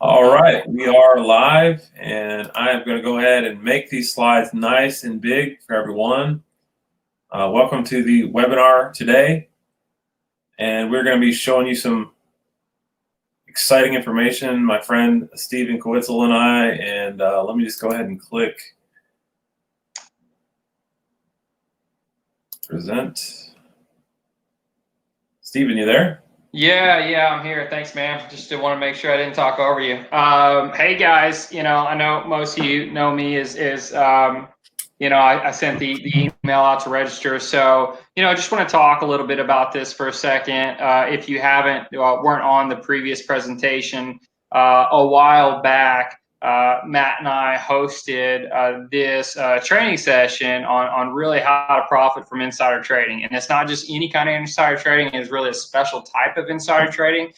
All right, we are live, and I am going to go ahead and make these slides nice and big for everyone. Welcome to the webinar today, and we're going to be showing you some exciting information, my friend Stephen Kowitzel and I, and let me just go ahead and click present. Stephen, you there? Yeah, I'm here. Thanks, man. Just to want to make sure I didn't talk over you. Hey guys, I know most of you know me I sent the email out to register. So, I just want to talk a little bit about this for a second. If you weren't on the previous presentation, a while back, Matt and I hosted this training session on really how to profit from insider trading. And it's not just any kind of insider trading, it's really a special type of insider trading.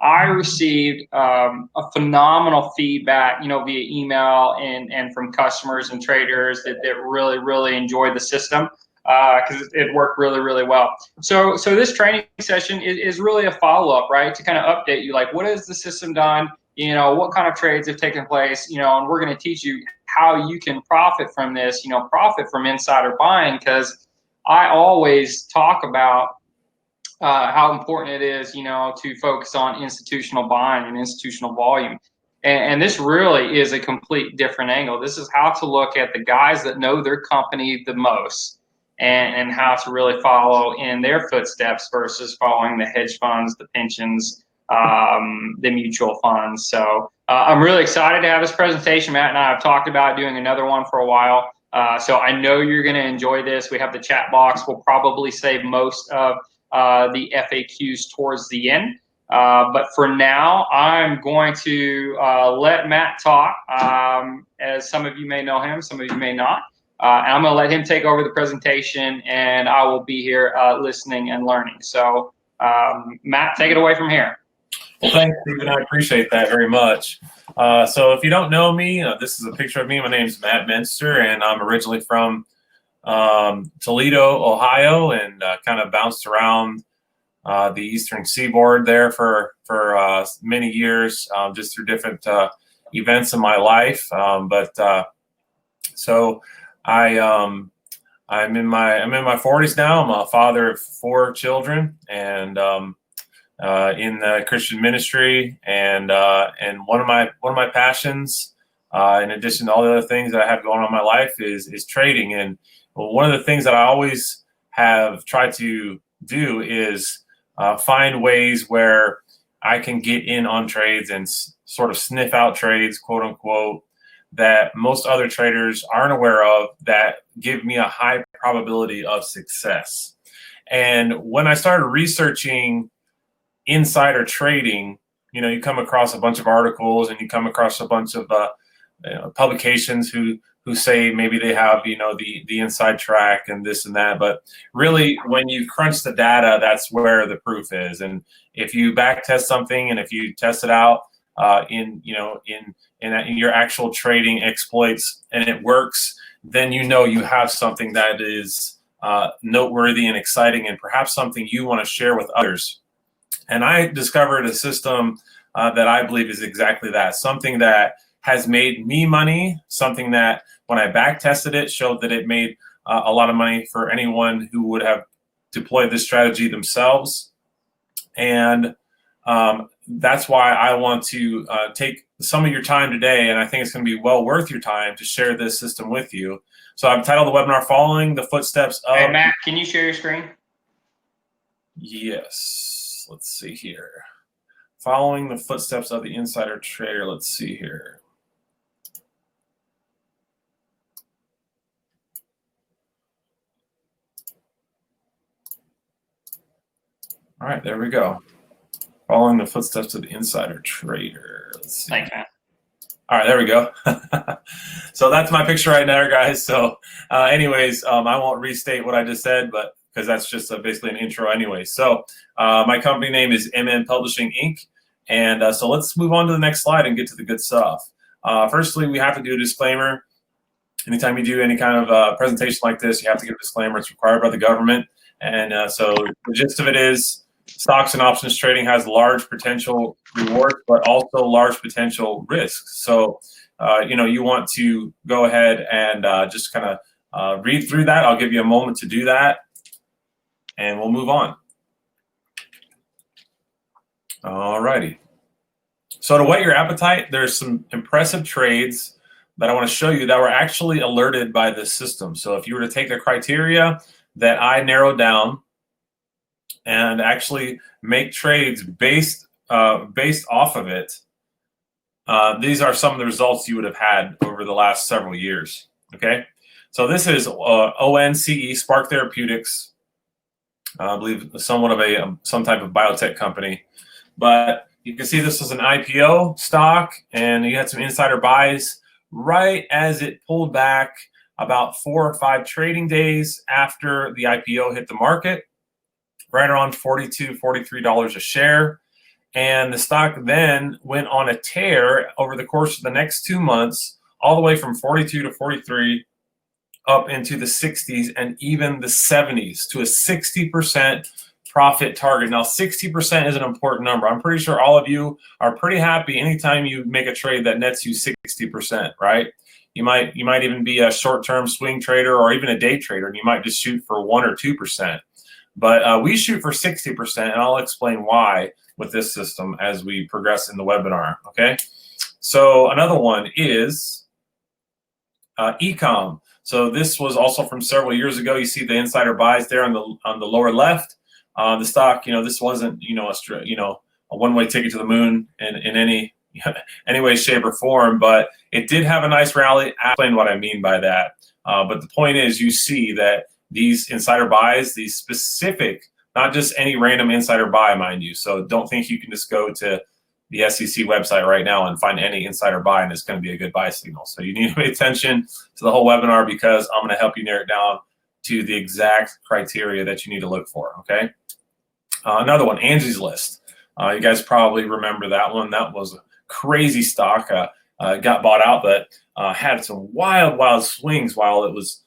I received a phenomenal feedback, via email and from customers and traders that really enjoyed the system because it worked really well. So this training session is really a follow-up, right? To kind of update you, like, what has the system done? What kind of trades have taken place, and we're going to teach you how you can profit from this, profit from insider buying, because I always talk about how important it is, to focus on institutional buying and institutional volume. And this really is a complete different angle. This is how to look at the guys that know their company the most and how to really follow in their footsteps versus following the hedge funds, the pensions, the mutual funds. So I'm really excited to have this presentation. Matt and I have talked about doing another one for a while. So I know you're going to enjoy this. We have the chat box. We'll probably save most of the FAQs towards the end. But for now, I'm going to let Matt talk. As some of you may know him, some of you may not. And I'm going to let him take over the presentation, and I will be here listening and learning. So, Matt, take it away from here. Well, thanks, Stephen. I appreciate that very much. So if you don't know me, this is a picture of me. My name is Matt Minster, and I'm originally from Toledo, Ohio, and kind of bounced around the eastern seaboard there for many years, just through different events in my life. So I'm in my 40s now. I'm a father of 4 children, and in the Christian ministry, and one of my passions, in addition to all the other things that I have going on in my life, is trading. And one of the things that I always have tried to do is find ways where I can get in on trades and sort of sniff out trades, quote unquote, that most other traders aren't aware of, that give me a high probability of success. And when I started researching insider trading, you come across a bunch of articles, and you come across a bunch of publications who say maybe they have the inside track and this and that, but really when you crunch the data, that's where the proof is. And if you back test something, and if you test it out in your actual trading exploits, and it works, then you have something that is noteworthy and exciting, and perhaps something you want to share with others. And I discovered a system that I believe is exactly that, something that has made me money, something that when I back tested it showed that it made a lot of money for anyone who would have deployed this strategy themselves. And that's why I want to take some of your time today, and I think it's going to be well worth your time to share this system with you. So I've titled the webinar "Following the Footsteps of..." Hey, Matt, can you share your screen? Yes. Let's see here. Following the footsteps of the insider trader. Let's see here. All right, there we go. Following the footsteps of the insider trader. Let's see. Thanks, man. All right, there we go. So that's my picture right now, guys. So anyways, I won't restate what I just said, but because that's just basically an intro anyway. So my company name is MN Publishing Inc. And so let's move on to the next slide and get to the good stuff. Firstly, we have to do a disclaimer. Anytime you do any kind of presentation like this, you have to give a disclaimer. It's required by the government. And so the gist of it is, stocks and options trading has large potential rewards, but also large potential risks. So, you want to go ahead and just kind of read through that. I'll give you a moment to do that, and we'll move on. All righty. So to whet your appetite, there's some impressive trades that I want to show you that were actually alerted by this system. So if you were to take the criteria that I narrowed down and actually make trades based off of it, these are some of the results you would have had over the last several years. Okay, so this is ONCE, Spark Therapeutics. I believe somewhat of some type of biotech company, but you can see this was an IPO stock, and you had some insider buys right as it pulled back about 4 or 5 trading days after the IPO hit the market, right around $42, $43 a share. And the stock then went on a tear over the course of the next 2 months, all the way from 42 to 43 up into the 60s and even the 70s to a 60% profit target. Now, 60% is an important number. I'm pretty sure all of you are pretty happy anytime you make a trade that nets you 60%, right? You might even be a short-term swing trader or even a day trader, and you might just shoot for 1 or 2%. But we shoot for 60%, and I'll explain why with this system as we progress in the webinar, okay? So another one is Ecom. So this was also from several years ago. You see the insider buys there on the lower left. The stock, this wasn't, a one-way ticket to the moon in any way, shape, or form, but it did have a nice rally. I'll explain what I mean by that. But the point is, you see that these insider buys, these specific, not just any random insider buy, mind you. So don't think you can just go to the SEC website right now and find any insider buy and it's going to be a good buy signal. So you need to pay attention to the whole webinar because I'm going to help you narrow it down to the exact criteria that you need to look for, okay? Another one, Angie's List. You guys probably remember that one. That was a crazy stock. Got bought out, but had some wild swings while it was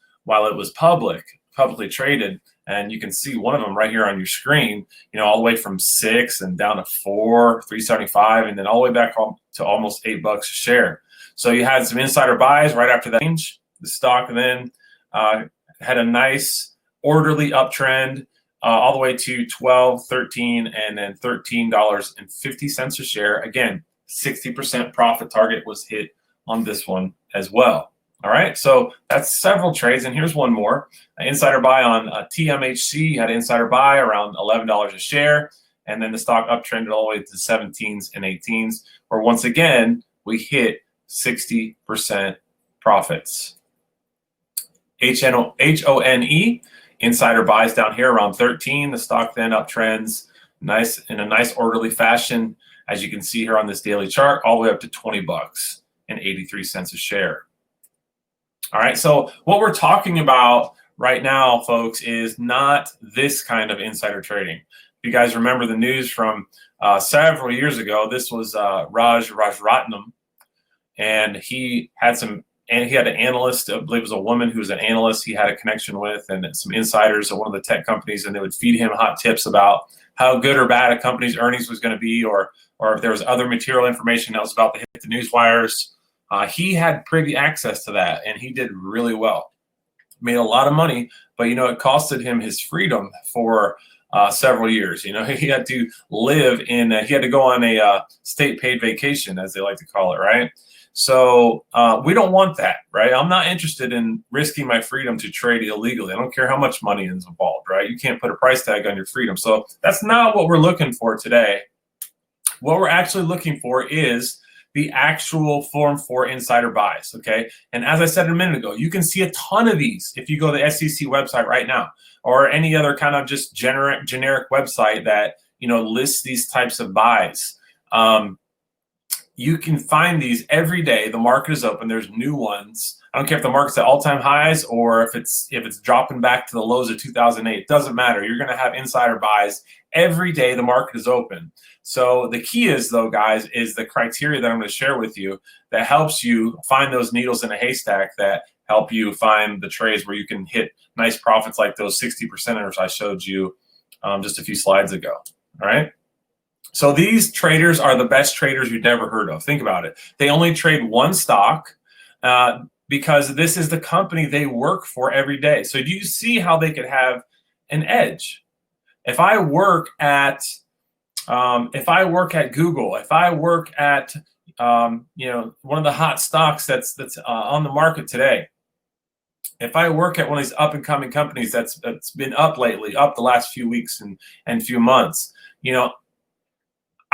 publicly traded. And you can see one of them right here on your screen, all the way from 6 and down to 4, 375, and then all the way back to almost $8 a share. So you had some insider buys right after that change. The stock then had a nice orderly uptrend all the way to 12, 13, and then $13.50 a share. Again, 60% profit target was hit on this one as well. All right, so that's several trades, and here's one more. An insider buy on TMHC, had an insider buy around $11 a share, and then the stock uptrended all the way to 17s and 18s, where once again, we hit 60% profits. HONE, insider buys down here around 13. The stock then uptrends in a nice orderly fashion, as you can see here on this daily chart, all the way up to $20 and 83 cents a share. All right, so what we're talking about right now, folks, is not this kind of insider trading. If you guys remember the news from several years ago, this was Rajaratnam, and he had an analyst, I believe it was a woman who was an analyst he had a connection with, and some insiders at one of the tech companies, and they would feed him hot tips about how good or bad a company's earnings was going to be, or if there was other material information that was about to hit the news wires. He had privy access to that, and he did really well. Made a lot of money, but it costed him his freedom for several years. He had to live in. He had to go on a state-paid vacation, as they like to call it, right? So we don't want that, right? I'm not interested in risking my freedom to trade illegally. I don't care how much money is involved, right? You can't put a price tag on your freedom. So that's not what we're looking for today. What we're actually looking for is the actual Form 4 insider buys, okay? And as I said a minute ago, you can see a ton of these if you go to the SEC website right now, or any other kind of just generic website that lists these types of buys. You can find these every day. The market is open. There's new ones. I don't care if the market's at all-time highs or if it's dropping back to the lows of 2008. It doesn't matter. You're going to have insider buys every day the market is open. So the key is, though, guys, is the criteria that I'm going to share with you that helps you find those needles in a haystack that help you find the trades where you can hit nice profits like those 60%ers I showed you just a few slides ago. All right. So these traders are the best traders you've never heard of. Think about it. They only trade one stock because this is the company they work for every day. So do you see how they could have an edge? If I work at Google, if I work at one of the hot stocks that's on the market today, if I work at one of these up and coming companies that's been up lately, up the last few weeks and few months,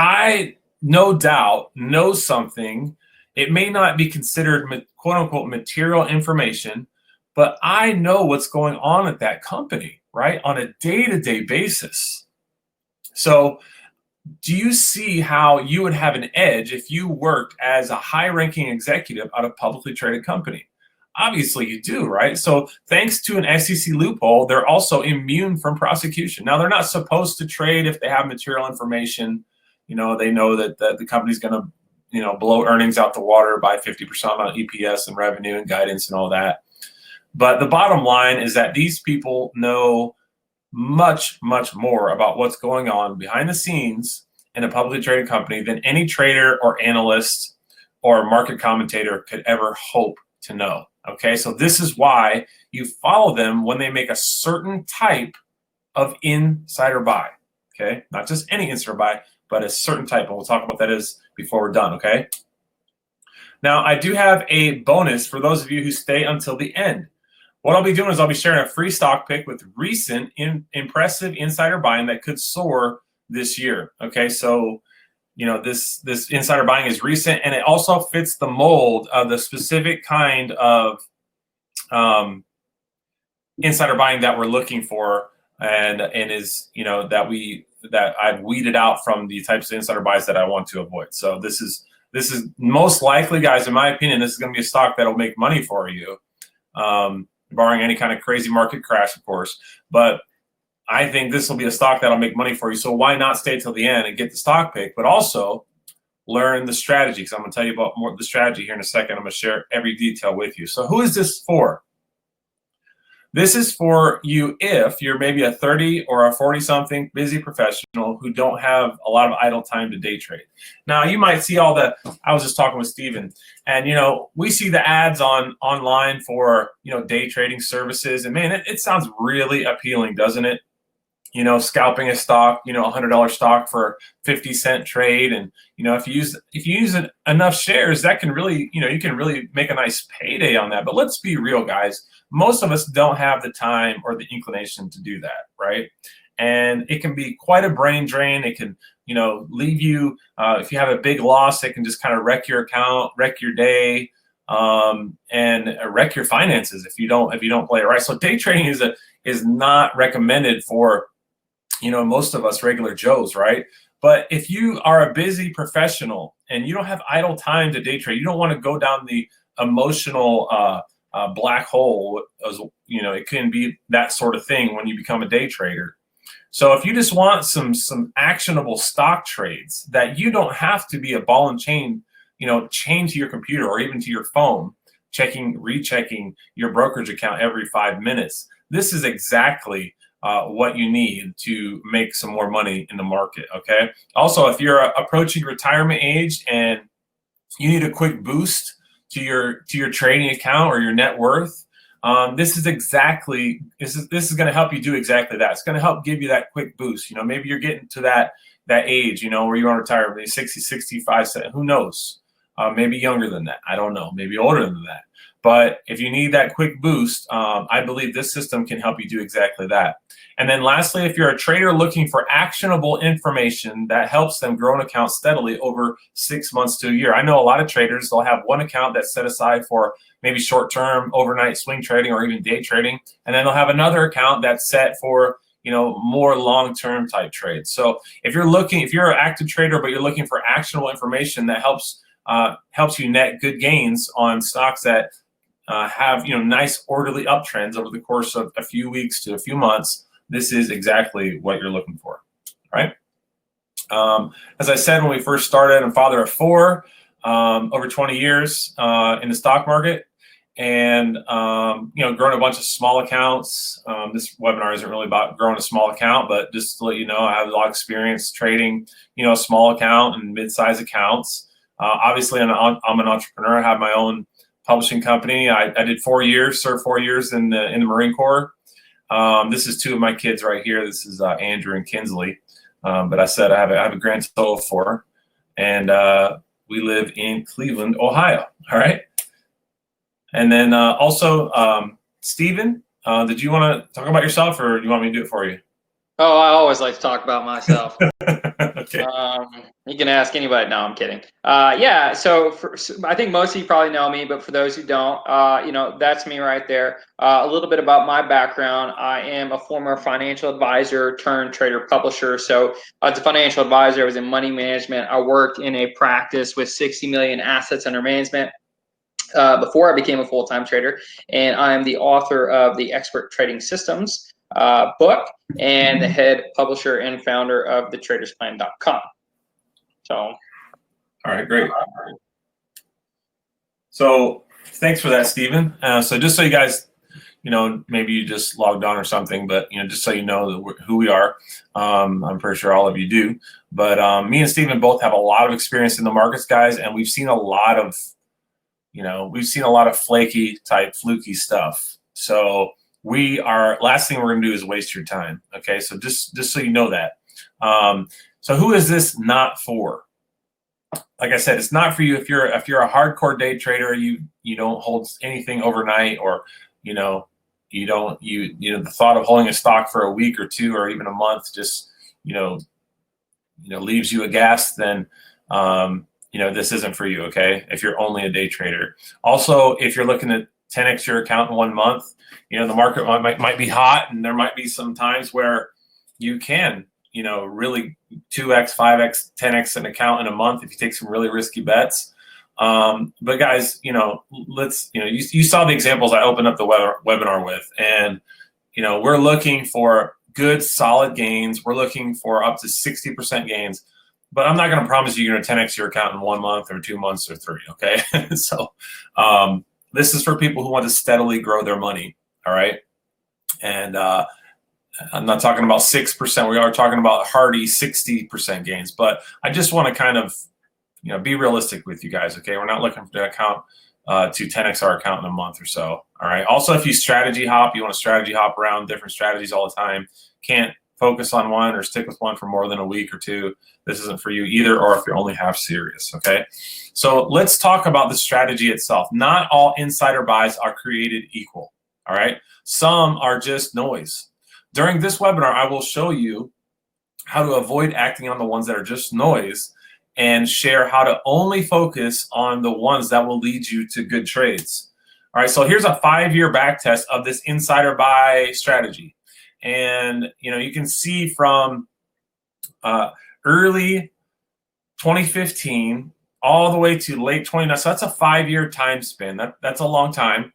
I no doubt know something. It may not be considered quote unquote material information, but I know what's going on at that company, right? On a day-to-day basis. So do you see how you would have an edge if you worked as a high-ranking executive at a publicly traded company? Obviously you do, right? So thanks to an SEC loophole, they're also immune from prosecution. Now, they're not supposed to trade if they have material information. They know that the company's going to, blow earnings out the water by 50% on EPS and revenue and guidance and all that. But the bottom line is that these people know much, much more about what's going on behind the scenes in a publicly traded company than any trader or analyst or market commentator could ever hope to know. Okay, so this is why you follow them when they make a certain type of insider buy. Okay, not just any insider buy, but a certain type, and we'll talk about that is before we're done. Okay. Now, I do have a bonus for those of you who stay until the end. What I'll be doing is I'll be sharing a free stock pick with recent impressive insider buying that could soar this year. Okay, so this insider buying is recent, and it also fits the mold of the specific kind of insider buying that we're looking for, and is that I've weeded out from the types of insider buys that I want to avoid. So this is most likely, guys, in my opinion, this is going to be a stock that'll make money for you, barring any kind of crazy market crash, of course. But I think this will be a stock that'll make money for you. So why not stay till the end and get the stock pick, but also learn the strategy, because I'm going to tell you about more of the strategy here in a second. I'm going to share every detail with you. So who is this for? This is for you if you're maybe a 30 or a 40-something busy professional who don't have a lot of idle time to day trade. Now, you might see I was just talking with Steven, and, we see the ads online for, day trading services. And, man, it sounds really appealing, doesn't it? Scalping a stock, $100 stock for 50-cent trade. And, if you use enough shares, that can really, you can really make a nice payday on that. But let's be real, guys. Most of us don't have the time or the inclination to do that, right? And it can be quite a brain drain. It can, leave you, if you have a big loss, it can just kind of wreck your account, wreck your day, and wreck your finances if you don't play it right. So day trading is not recommended for, most of us regular Joes, right? But if you are a busy professional and you don't have idle time to day trade, you don't want to go down the emotional black hole, it can be that sort of thing when you become a day trader. So if you just want some actionable stock trades that you don't have to be a ball and chain, chain to your computer or even to your phone, rechecking your brokerage account every 5 minutes, this is exactly what you need to make some more money in the market. Okay. Also, if you're approaching retirement age and you need a quick boost to your trading account or your net worth, this is going to help you do exactly that. It's going to help give you that quick boost. Maybe you're getting to that age, where you want to retire, maybe 60, 65, who knows? Maybe younger than that. I don't know. Maybe older than that. But if you need that quick boost, I believe this system can help you do exactly that. And then lastly, if you're a trader looking for actionable information that helps them grow an account steadily over 6 months to a year. I know a lot of traders, they'll have one account that's set aside for maybe short-term overnight swing trading or even day trading. And then they'll have another account that's set for, more long-term type trades. So if you're an active trader, but you're looking for actionable information that helps you net good gains on stocks that have nice orderly uptrends over the course of a few weeks to a few months, this is exactly what you're looking for, right? As I said when we first started, I'm a father of 4, over 20 years in the stock market, and growing a bunch of small accounts. This webinar isn't really about growing a small account, but just to let you know, I have a lot of experience trading, a small account and mid-size accounts. Obviously, I'm an entrepreneur. I have my own publishing company. I did 4 years, served 4 years in the Marine Corps. This is 2 of my kids right here. This is Andrew and Kinsley. But I said I have a grand total of 4, and we live in Cleveland, Ohio. All right. And then also, Stephen, did you want to talk about yourself, or do you want me to do it for you? Oh, I always like to talk about myself. Okay. You can ask anybody. No, I'm kidding. Yeah. So I think most of you probably know me, but for those who don't, that's me right there. A little bit about my background. I am a former financial advisor turned trader publisher. So as a financial advisor, I was in money management. I worked in a practice with 60 million assets under management before I became a full-time trader. And I'm the author of the Expert Trading Systems book and the head publisher and founder of thetradersplan.com. So, all right, great. So thanks for that, Stephen. So just so you guys, maybe you just logged on or something, but just so you know who we are, I'm pretty sure all of you do. But me and Stephen both have a lot of experience in the markets, guys, and we've seen a lot of, flaky type, fluky stuff. So last thing we're gonna do is waste your time. Okay, so just so you know that. So who is this not for? Like I said, it's not for you if you're a hardcore day trader. You don't hold anything overnight, or the thought of holding a stock for a week or 2 or even a month just leaves you aghast. Then this isn't for you. Okay, if you're only a day trader. Also, if you're looking at 10x your account in 1 month, the market might be hot, and there might be some times where you can really 2x, 5x, 10x an account in a month if you take some really risky bets. But guys, you saw the examples I opened up the webinar with, and we're looking for good, solid gains. We're looking for up to 60% gains. But I'm not going to promise you're going to 10x your account in 1 month or 2 months or 3. Okay, so this is for people who want to steadily grow their money. All right, and I'm not talking about 6%. We are talking about hearty 60% gains. But I just want to kind of, be realistic with you guys. Okay, we're not looking for the account to 10x our account in a month or so. All right. Also, if you strategy hop, you want to strategy hop around different strategies all the time. Can't focus on one or stick with one for more than a week or 2. This isn't for you either, or if you're only half serious. Okay. So let's talk about the strategy itself. Not all insider buys are created equal. All right. Some are just noise. During this webinar, I will show you how to avoid acting on the ones that are just noise, and share how to only focus on the ones that will lead you to good trades. All right, so here's a 5-year back test of this insider buy strategy. And you can see from early 2015 all the way to late 2019. So that's a 5-year time span. That's a long time.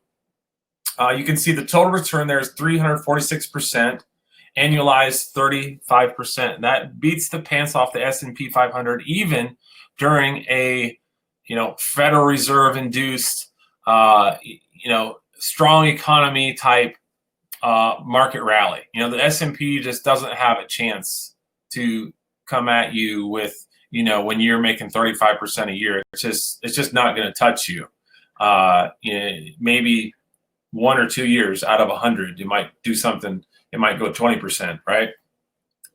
You can see the total return there is 346%, annualized 35%. That beats the pants off the S&P 500, even during a Federal Reserve induced strong economy type market rally. The S&P just doesn't have a chance to come at you with when you're making 35% a year. It's just not going to touch you. Maybe 1 or 2 years out of 100, you might do something. It might go 20%, right?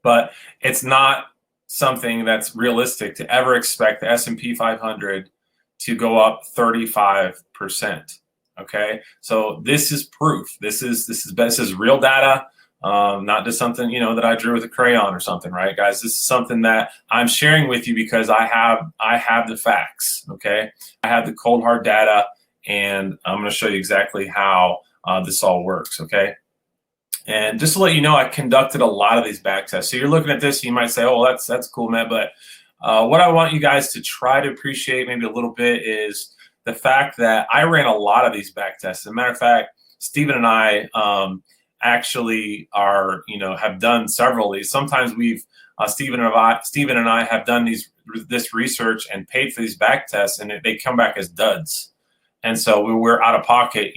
But it's not something that's realistic to ever expect the S&P 500 to go up 35%. Okay, so this is proof. This is real data, not just something that I drew with a crayon or something, right, guys? This is something that I'm sharing with you because I have the facts. Okay, I have the cold hard data, and I'm going to show you exactly how this all works. Okay. And just to let you know, I conducted a lot of these back tests. So you're looking at this, you might say, "Oh, that's cool, man." But what I want you guys to try to appreciate maybe a little bit is the fact that I ran a lot of these back tests. As a matter of fact, Stephen and I actually have done several of these. Sometimes Stephen and I have done this research and paid for these back tests, and they come back as duds. And so we're out of pocket,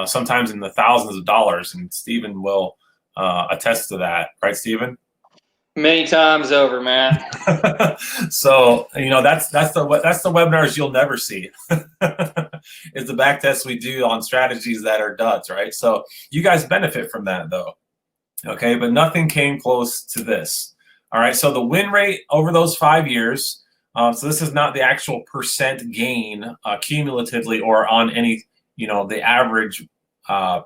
sometimes in the thousands of dollars, and Stephen will attest to that, right, Stephen? Many times over, man. So that's the webinars you'll never see. Is the back tests we do on strategies that are duds, right? So you guys benefit from that though, okay? But nothing came close to this. All right, so the win rate over those 5 years. So this is not the actual percent gain cumulatively or on any, the average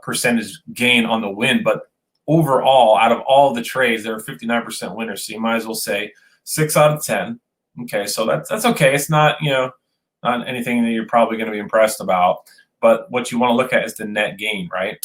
percentage gain on the win, but overall, out of all the trades, there are 59% winners. So you might as well say 6 out of 10. Okay, so that's okay. It's not, not anything that you're probably going to be impressed about. But what you want to look at is the net gain, right?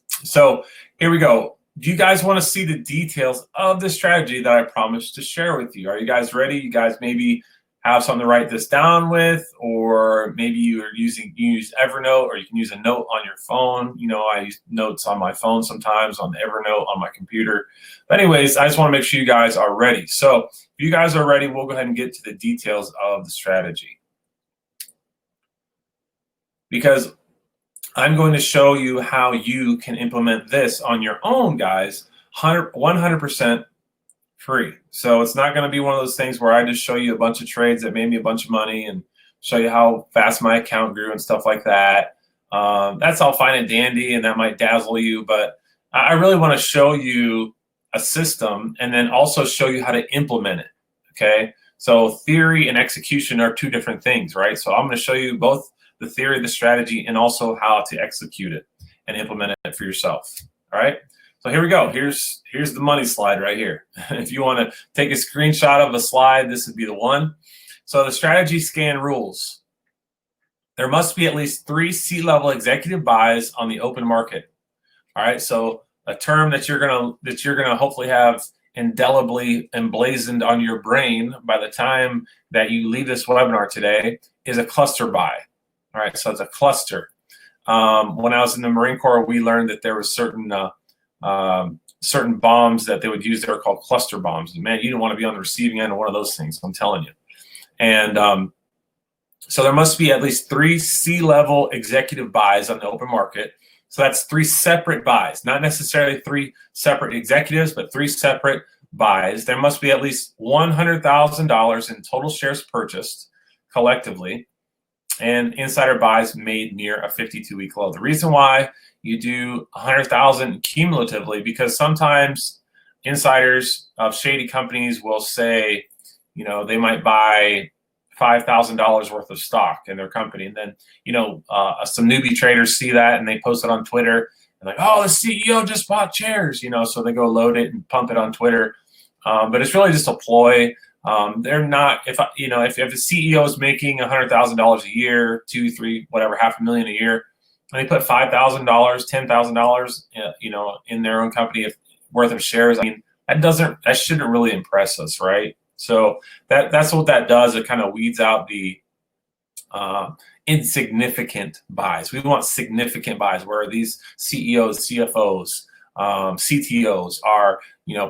So here we go. Do you guys want to see the details of the strategy that I promised to share with you? Are you guys ready? You guys maybe have something to write this down with, or maybe you use Evernote, or you can use a note on your phone. I use notes on my phone sometimes, on Evernote, on my computer. But anyways, I just want to make sure you guys are ready. So if you guys are ready, we'll go ahead and get to the details of the strategy. Because I'm going to show you how you can implement this on your own, guys, 100% free. So it's not going to be one of those things where I just show you a bunch of trades that made me a bunch of money and show you how fast my account grew and stuff like that. That's all fine and dandy, and that might dazzle you, but I really want to show you a system and then also show you how to implement it, okay? So theory and execution are two different things, right? So I'm going to show you both the theory, the strategy, and also how to execute it and implement it for yourself, all right? So here we go. Here's the money slide right here. If you want to take a screenshot of a slide, this would be the one. So the strategy scan rules. There must be at least 3 C-level executive buys on the open market. All right. So a term that you're gonna hopefully have indelibly emblazoned on your brain by the time that you leave this webinar today is a cluster buy. All right. So it's a cluster. When I was in the Marine Corps, we learned that there was certain bombs that they would use. They were called cluster bombs. And man, you don't want to be on the receiving end of one of those things, I'm telling you. And so there must be at least 3 C-level executive buys on the open market. So that's 3 separate buys, not necessarily 3 separate executives, but 3 separate buys. There must be at least $100,000 in total shares purchased collectively, and insider buys made near a 52-week low. The reason why you do 100,000 cumulatively, because sometimes insiders of shady companies will say, they might buy $5,000 worth of stock in their company, and then some newbie traders see that and they post it on Twitter and like, oh, the CEO just bought shares, so they go load it and pump it on Twitter. But it's really just a ploy. They're not, if a CEO is making $100,000 a year, 2, 3, whatever, $500,000 a year, and they put $5,000, $10,000, in their own company worth of shares, I mean, that shouldn't really impress us, right? So that's what that does. It kind of weeds out the insignificant buys. We want significant buys where these CEOs, CFOs, CTOs are,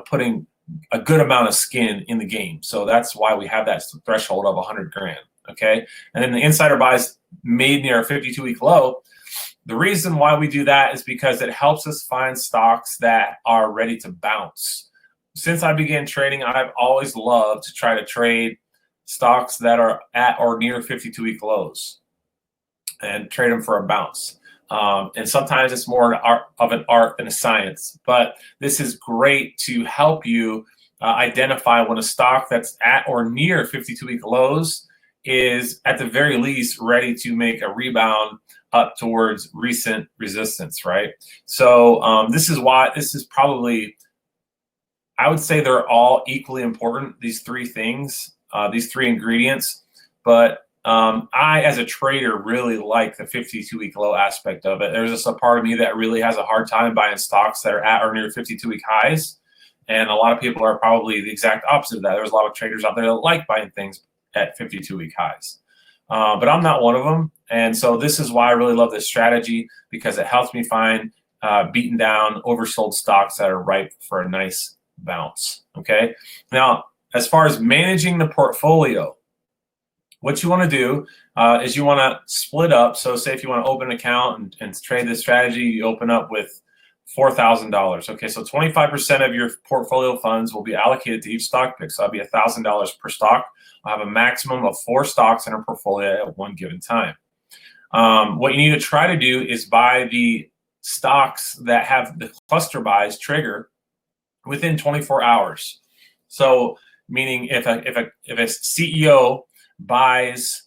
putting a good amount of skin in the game. So that's why we have that threshold of 100 grand. Okay. And then the insider buys made near a 52-week low. The reason why we do that is because it helps us find stocks that are ready to bounce. Since I began trading, I've always loved to try to trade stocks that are at or near 52-week lows and trade them for a bounce. And sometimes it's more of an art than a science, but this is great to help you identify when a stock that's at or near 52-week lows is at the very least ready to make a rebound up towards recent resistance, right? So this is probably, I would say they're all equally important, these 3 things, these 3 ingredients, but I, as a trader, really like the 52-week low aspect of it. There's just a part of me that really has a hard time buying stocks that are at or near 52-week highs, and a lot of people are probably the exact opposite of that. There's a lot of traders out there that like buying things at 52-week highs, but I'm not one of them, and so this is why I really love this strategy, because it helps me find beaten down, oversold stocks that are ripe for a nice bounce. Okay, now as far as managing the portfolio, what you want to do is you want to split up. So say if you want to open an account and trade this strategy, you open up with $4,000. Okay, so 25% of your portfolio funds will be allocated to each stock pick. So that'll be $1,000 per stock. I'll have a maximum of 4 stocks in a portfolio at one given time. What you need to try to do is buy the stocks that have the cluster buys trigger within 24 hours. So meaning if a CEO buys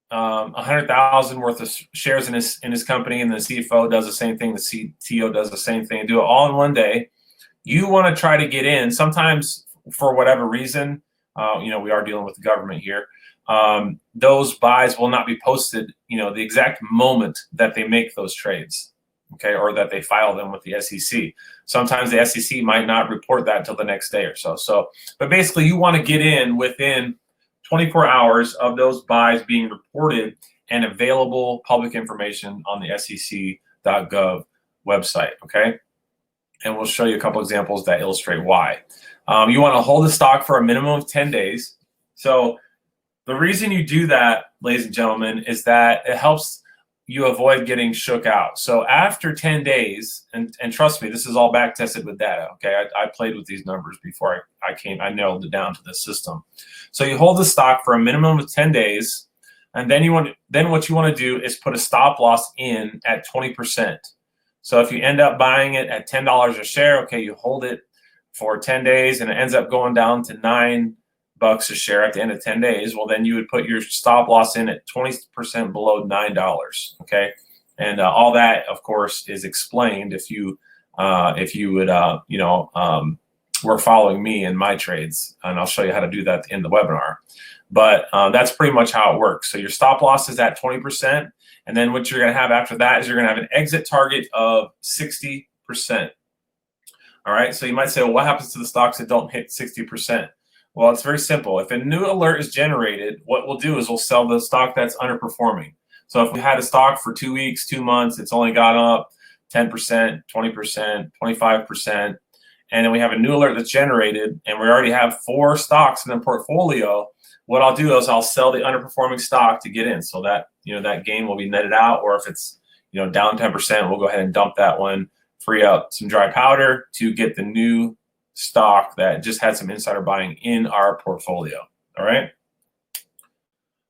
100,000 worth of shares in his company, and the CFO does the same thing, the CTO does the same thing, do it all in one day, you want to try to get in. Sometimes for whatever reason, we are dealing with the government here. Those buys will not be posted, the exact moment that they make those trades, okay, or that they file them with the SEC. Sometimes the SEC might not report that till the next day or so. But basically, you want to get in within 24 hours of those buys being reported and available public information on the SEC.gov website, okay? And we'll show you a couple examples that illustrate why. You want to hold the stock for a minimum of 10 days. So the reason you do that, ladies and gentlemen, is that it helps you avoid getting shook out. So after 10 days, and trust me, this is all back tested with data, okay? I played with these numbers before I nailed it down to the system. So you hold the stock for a minimum of 10 days, and then what you want to do is put a stop loss in at 20%. So if you end up buying it at $10 a share, okay, you hold it for 10 days and it ends up going down to $9 a share at the end of 10 days, well, then you would put your stop loss in at 20% below $9, okay? And all that, of course, is explained if you would, were following me in my trades, and I'll show you how to do that in the webinar. But that's pretty much how it works. So your stop loss is at 20%, and then what you're going to have after that is you're going to have an exit target of 60%. All right, so you might say, well, what happens to the stocks that don't hit 60%? Well, it's very simple. If a new alert is generated, what we'll do is we'll sell the stock that's underperforming. So if we had a stock for 2 weeks, 2 months, it's only gone up 10%, 20%, 25%, and then we have a new alert that's generated, and we already have 4 stocks in the portfolio, what I'll do is I'll sell the underperforming stock to get in, so that that gain will be netted out. Or if it's down 10%, we'll go ahead and dump that one, free up some dry powder to get the new stock that just had some insider buying in our portfolio. All right.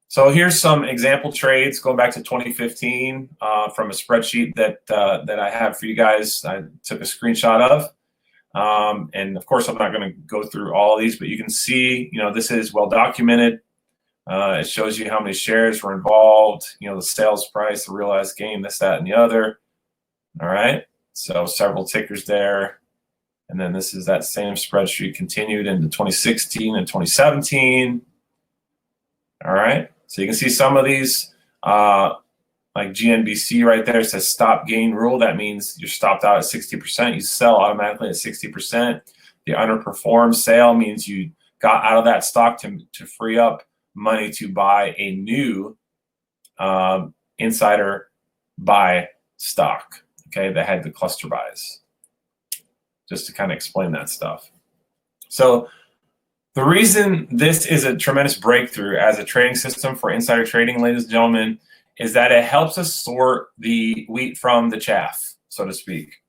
So here's some example trades going back to 2015 from a spreadsheet that I have for you guys. I took a screenshot of. And of course, I'm not going to go through all of these, but you can see, this is well documented. It shows you how many shares were involved, the sales price, the realized gain, this, that, and the other. All right. So several tickers there. And then this is that same spreadsheet continued into 2016 and 2017. All right. So you can see some of these, like GNBC right there says stop gain rule. That means you're stopped out at 60%. You sell automatically at 60%. The underperformed sale means you got out of that stock to free up money to buy a new insider buy stock, okay, that had the cluster buys. Just to kind of explain that stuff. So the reason this is a tremendous breakthrough as a trading system for insider trading, ladies and gentlemen, is that it helps us sort the wheat from the chaff, so to speak.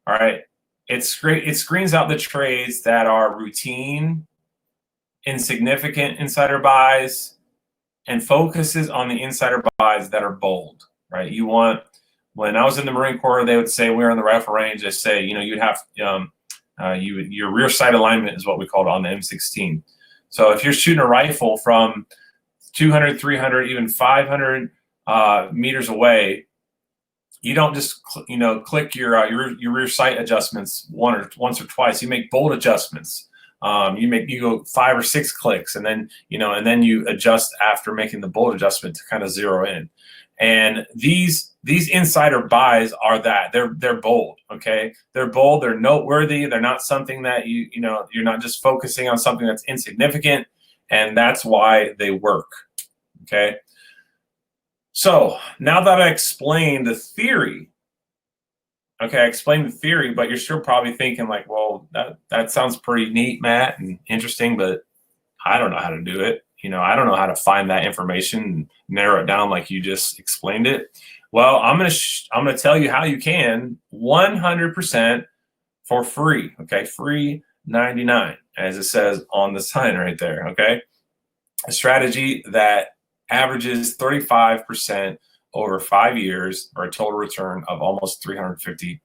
All right. It's great. It screens out the trades that are routine, insignificant insider buys, and focuses on the insider buys that are bold, right? You want, when I was in the Marine Corps, they would say we're in the rifle range. They say, you'd have your rear sight alignment is what we called it on the M16. So if you're shooting a rifle from 200, 300, even 500 meters away, you don't just click your rear sight adjustments once or twice. You make bold adjustments. You go 5 or 6 clicks, and then you adjust after making the bold adjustment to kind of zero in. And these insider buys are that they're bold. Okay, they're bold. They're noteworthy. They're not something that you're not just focusing on something that's insignificant, and that's why they work. Okay. So now that I explained the theory, okay, I explained the theory, but you're still probably thinking like, well, that sounds pretty neat, Matt, and interesting, but I don't know how to do it. I don't know how to find that information, narrow it down like you just explained it. Well, I'm gonna tell you how you can 100% for free. Okay, free 99, as it says on the sign right there. Okay, a strategy that averages 35% over 5 years, or a total return of almost 350%.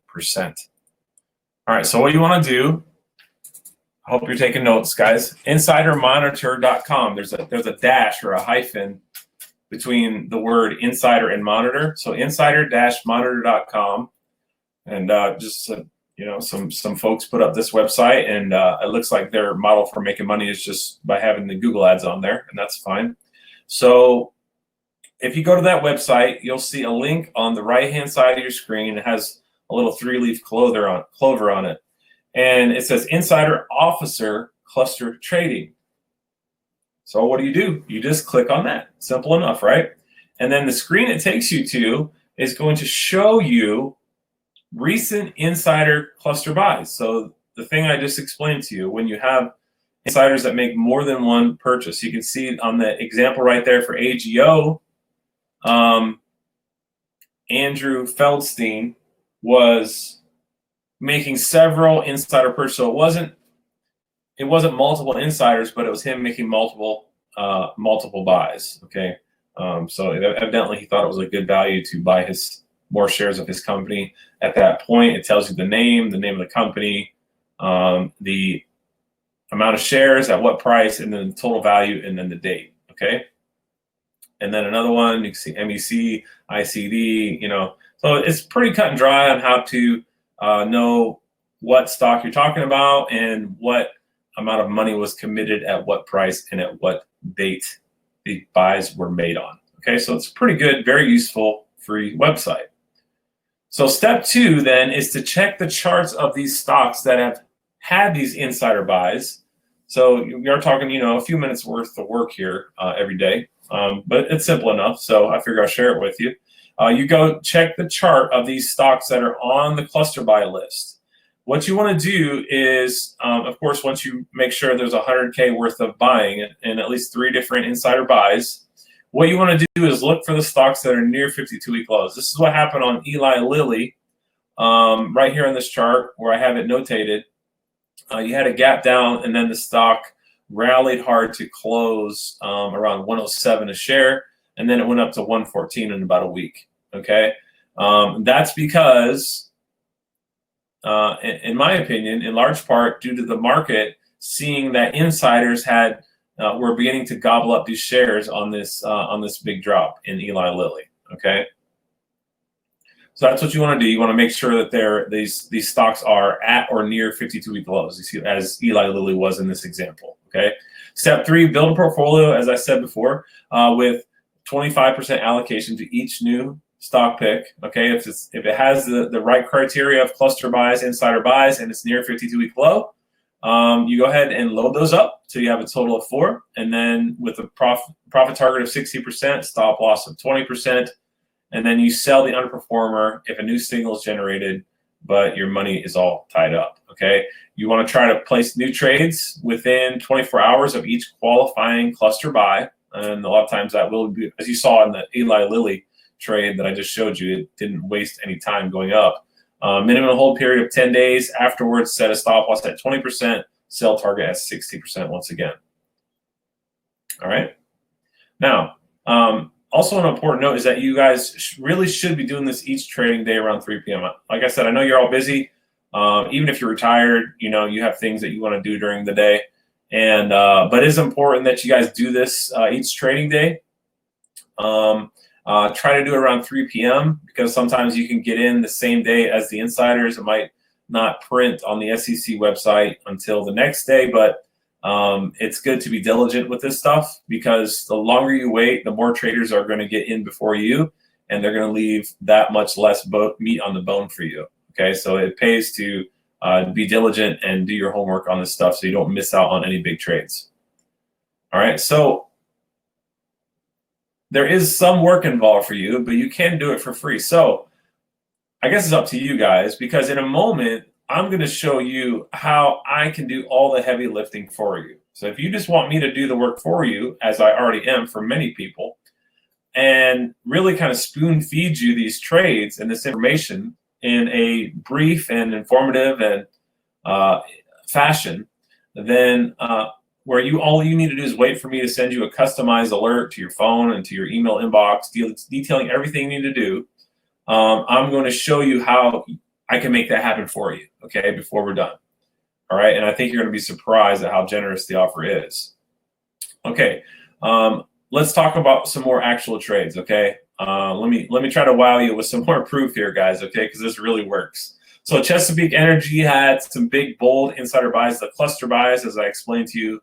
All right, so what you want to do, I hope you're taking notes, guys. Insidermonitor.com. There's a dash or a hyphen between the word insider and monitor. So insider-monitor.com, and some folks put up this website, and it looks like their model for making money is just by having the Google ads on there, and that's fine. So if you go to that website, you'll see a link on the right-hand side of your screen. It has a little 3-leaf clover on it. And it says Insider Officer Cluster Trading. So what do? You just click on that. Simple enough, right? And then the screen it takes you to is going to show you recent insider cluster buys. So the thing I just explained to you, when you have insiders that make more than one purchase, you can see on the example right there for AGO, Andrew Feldstein was making several insider purchases. So it wasn't multiple insiders, but it was him making multiple buys. Okay, so evidently he thought it was a good value to buy more shares of his company at that point. It tells you the name of the company, the amount of shares at what price, and then the total value, and then the date. Okay, and then another one, you can see MEC, ICD. So it's pretty cut and dry on how to know what stock you're talking about and what amount of money was committed at what price and at what date the buys were made on. Okay, so it's pretty good, very useful, free website. So step 2 then is to check the charts of these stocks that have had these insider buys. So we are talking, a few minutes worth of work here every day, but it's simple enough. So I figure I'll share it with you. You go check the chart of these stocks that are on the cluster buy list. What you want to do is, of course, once you make sure there's 100K worth of buying and at least 3 different insider buys, what you want to do is look for the stocks that are near 52-week lows. This is what happened on Eli Lilly, right here on this chart where I have it notated. You had a gap down, and then the stock rallied hard to close around 107 a share, and then it went up to 114 in about a week. Okay, that's because, in my opinion, in large part due to the market seeing that insiders were beginning to gobble up these shares on this big drop in Eli Lilly. Okay, so that's what you want to do. You want to make sure that these stocks are at or near 52-week lows, as Eli Lilly was in this example. Okay, step 3: build a portfolio, as I said before, with 25% allocation to each new stock pick. Okay, if it has the right criteria of cluster buys, insider buys, and it's near 52-week low, you go ahead and load those up till you have a total of 4, and then with a profit target of 60%, stop loss of 20%, and then you sell the underperformer if a new signal is generated, but your money is all tied up. Okay, you want to try to place new trades within 24 hours of each qualifying cluster buy. And a lot of times that will be, as you saw in the Eli Lilly trade that I just showed you, it didn't waste any time going up. Minimum hold period of 10 days. Afterwards, set a stop loss at 20%, sell target at 60% once again. All right. Now, also an important note is that you guys really should be doing this each trading day around 3 p.m. Like I said, I know you're all busy. Even if you're retired, you have things that you want to do during the day. And but it is important that you guys do this each trading day. Try to do it around 3 p.m. because sometimes you can get in the same day as the insiders. It might not print on the SEC website until the next day, but it's good to be diligent with this stuff because the longer you wait, the more traders are going to get in before you, and they're going to leave that much less meat on the bone for you. Okay, so it pays to be diligent and do your homework on this stuff so you don't miss out on any big trades. All right, so there is some work involved for you, but you can do it for free. So I guess it's up to you guys because in a moment, I'm going to show you how I can do all the heavy lifting for you. So if you just want me to do the work for you, as I already am for many people, and really kind of spoon feed you these trades and this information in a brief and informative and fashion, then where all you need to do is wait for me to send you a customized alert to your phone and to your email inbox, detailing everything you need to do. I'm going to show you how I can make that happen for you, okay, before we're done. All right, and I think you're going to be surprised at how generous the offer is. Okay, let's talk about some more actual trades, okay? Let me try to wow you with some more proof here, guys, okay, because this really works. So Chesapeake Energy had some big, bold insider buys, the cluster buys, as I explained to you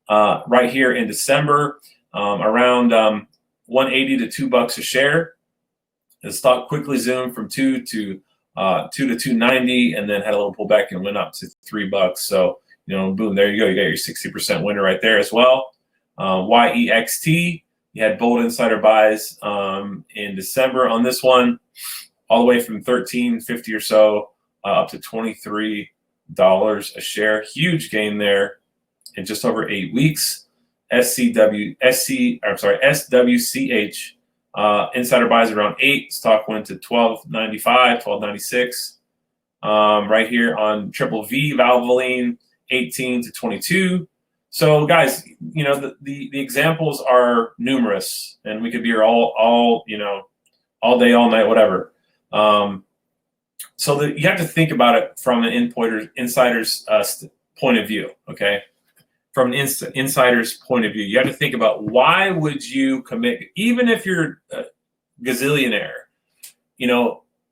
right here in December, around 180 to $2 a share. The stock quickly zoomed from 2 to 290, and then had a little pullback and went up to $3. So, boom, there you go. You got your 60% winner right there as well. YEXT, you had bold insider buys in December on this one, all the way from $13.50 or so up to $23 a share. Huge gain there in just over 8 weeks. SWCH. Insider buys around 8. Stock went to $12.95, $12.96. Right here on Triple V, Valvoline, 18 to 22. So, guys, the examples are numerous, and we could be here all day, all night, whatever. So you have to think about it from an insider's point of view, okay? From an insider's point of view, you have to think about, why would you commit, even if you're a gazillionaire,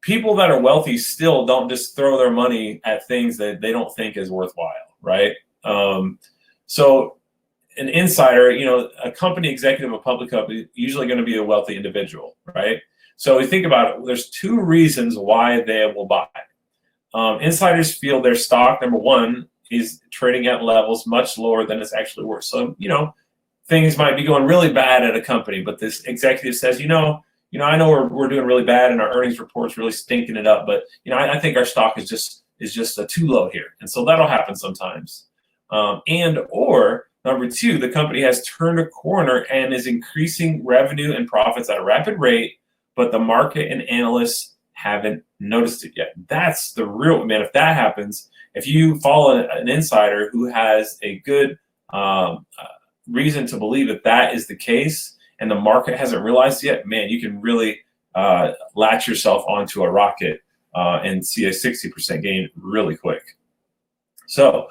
people that are wealthy still don't just throw their money at things that they don't think is worthwhile, right? So an insider, a company executive, a public company, usually going to be a wealthy individual, right? So we think about it, there's 2 reasons why they will buy. Insiders feel their stock, number one, is trading at levels much lower than it's actually worth. So, things might be going really bad at a company, but this executive says, I know we're doing really bad and our earnings report's really stinking it up, but I think our stock is just too low here. And so that'll happen sometimes. Or number 2, the company has turned a corner and is increasing revenue and profits at a rapid rate, but the market and analysts haven't noticed it yet. That's the real, man. If that happens, if you follow an insider who has a good reason to believe that is the case, and the market hasn't realized yet, man, you can really latch yourself onto a rocket and see a 60% gain really quick. So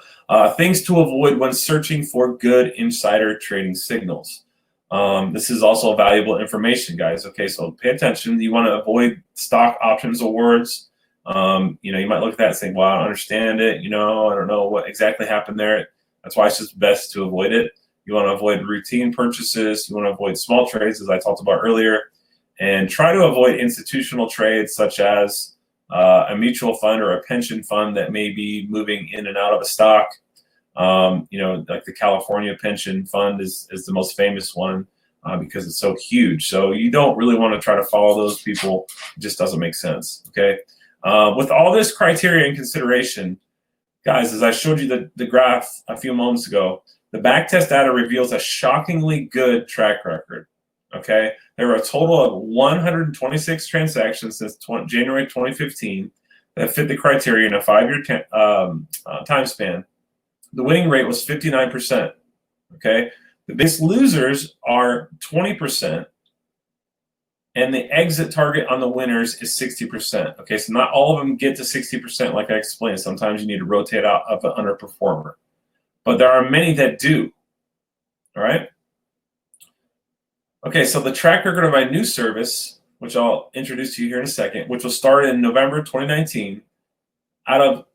things to avoid when searching for good insider trading signals. This is also valuable information, guys. Okay, so pay attention. You want to avoid stock options awards. You might look at that and think, well, I don't understand it. I don't know what exactly happened there. That's why it's just best to avoid it. You want to avoid routine purchases. You want to avoid small trades, as I talked about earlier, and try to avoid institutional trades such as a mutual fund or a pension fund that may be moving in and out of a stock. Like the California pension fund is the most famous one because it's so huge. So you don't really want to try to follow those people. It just doesn't make sense. Okay. With all this criteria in consideration, guys, as I showed you the graph a few moments ago, the backtest data reveals a shockingly good track record. Okay. There were a total of 126 transactions since January 2015 that fit the criteria in a 5-year time span. The winning rate was 59%. Okay. The biggest losers are 20%. And the exit target on the winners is 60%. Okay, so not all of them get to 60%, like I explained. Sometimes you need to rotate out of an underperformer. But there are many that do. All right? Okay, so the track record of my new service, which I'll introduce to you here in a second, which will start in November 2019, out of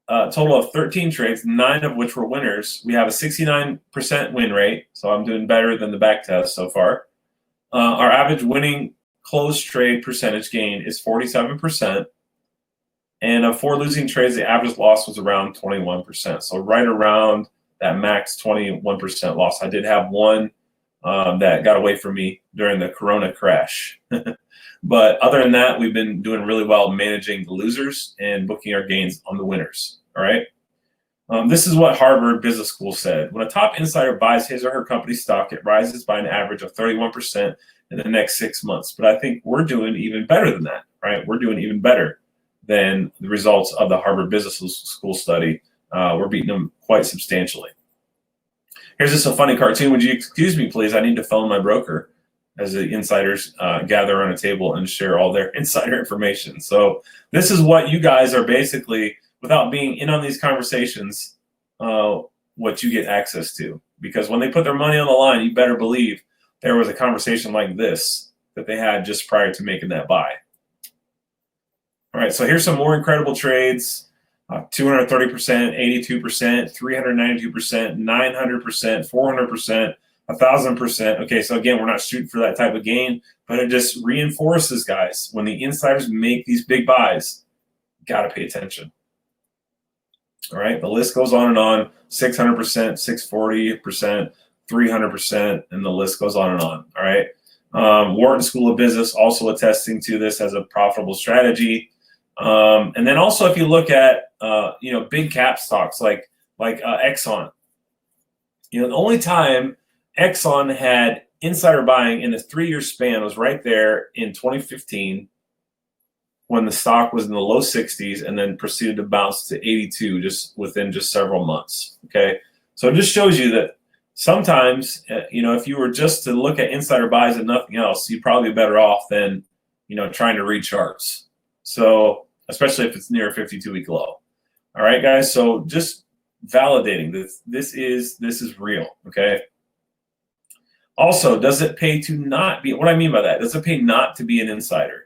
a total of 13 trades, 9 of which were winners, we have a 69% win rate. So I'm doing better than the back test so far. Our average winning close trade percentage gain is 47%. And of 4 losing trades, the average loss was around 21%. So right around that max 21% loss. I did have one that got away from me during the Corona crash. But other than that, we've been doing really well managing the losers and booking our gains on the winners. All right. This is what Harvard Business School said. When a top insider buys his or her company's stock, it rises by an average of 31% in the next 6 months. But I think we're doing even better than that, right? We're doing even better than the results of the Harvard Business School study. We're beating them quite substantially. Here's just a funny cartoon. Would you excuse me, please? I need to phone my broker as the insiders gather on a table and share all their insider information. So this is what you guys are basically, without being in on these conversations, what you get access to. Because when they put their money on the line, you better believe there was a conversation like this that they had just prior to making that buy. All right, so here's some more incredible trades. 230%, 82%, 392%, 900%, 400%, 1,000%. Okay, so again, we're not shooting for that type of gain, but it just reinforces, guys, when the insiders make these big buys, you got to pay attention. All right, the list goes on and on. 600%, 640%, 300%, and the list goes on and on. All right. Wharton School of Business also attesting to this as a profitable strategy. And then also, if you look at big cap stocks like Exxon, the only time Exxon had insider buying in a 3-year span was right there in 2015, when the stock was in the low 60s and then proceeded to bounce to 82 just within several months. Okay, so it just shows you that sometimes, if you were just to look at insider buys and nothing else, you'd probably be better off than trying to read charts. So especially if it's near a 52-week low. All right, guys. So just validating this is real. Okay. Also, does it pay to not be? What I mean by that, does it pay not to be an insider?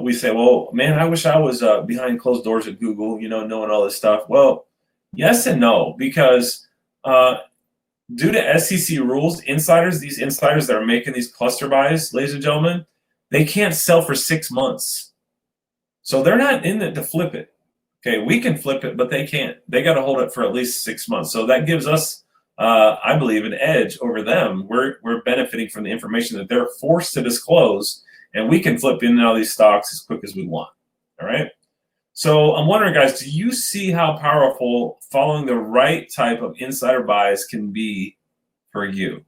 We say, well, man, I wish I was behind closed doors at Google, knowing all this stuff. Well, yes and no, because due to SEC rules, these insiders that are making these cluster buys, ladies and gentlemen, they can't sell for 6 months. So they're not in it to flip it. Okay, we can flip it, but they can't. They got to hold it for at least 6 months. So that gives us, I believe, an edge over them. We're benefiting from the information that they're forced to disclose, and we can flip in and out of these stocks as quick as we want. All right. So I'm wondering, guys, do you see how powerful following the right type of insider buys can be for you?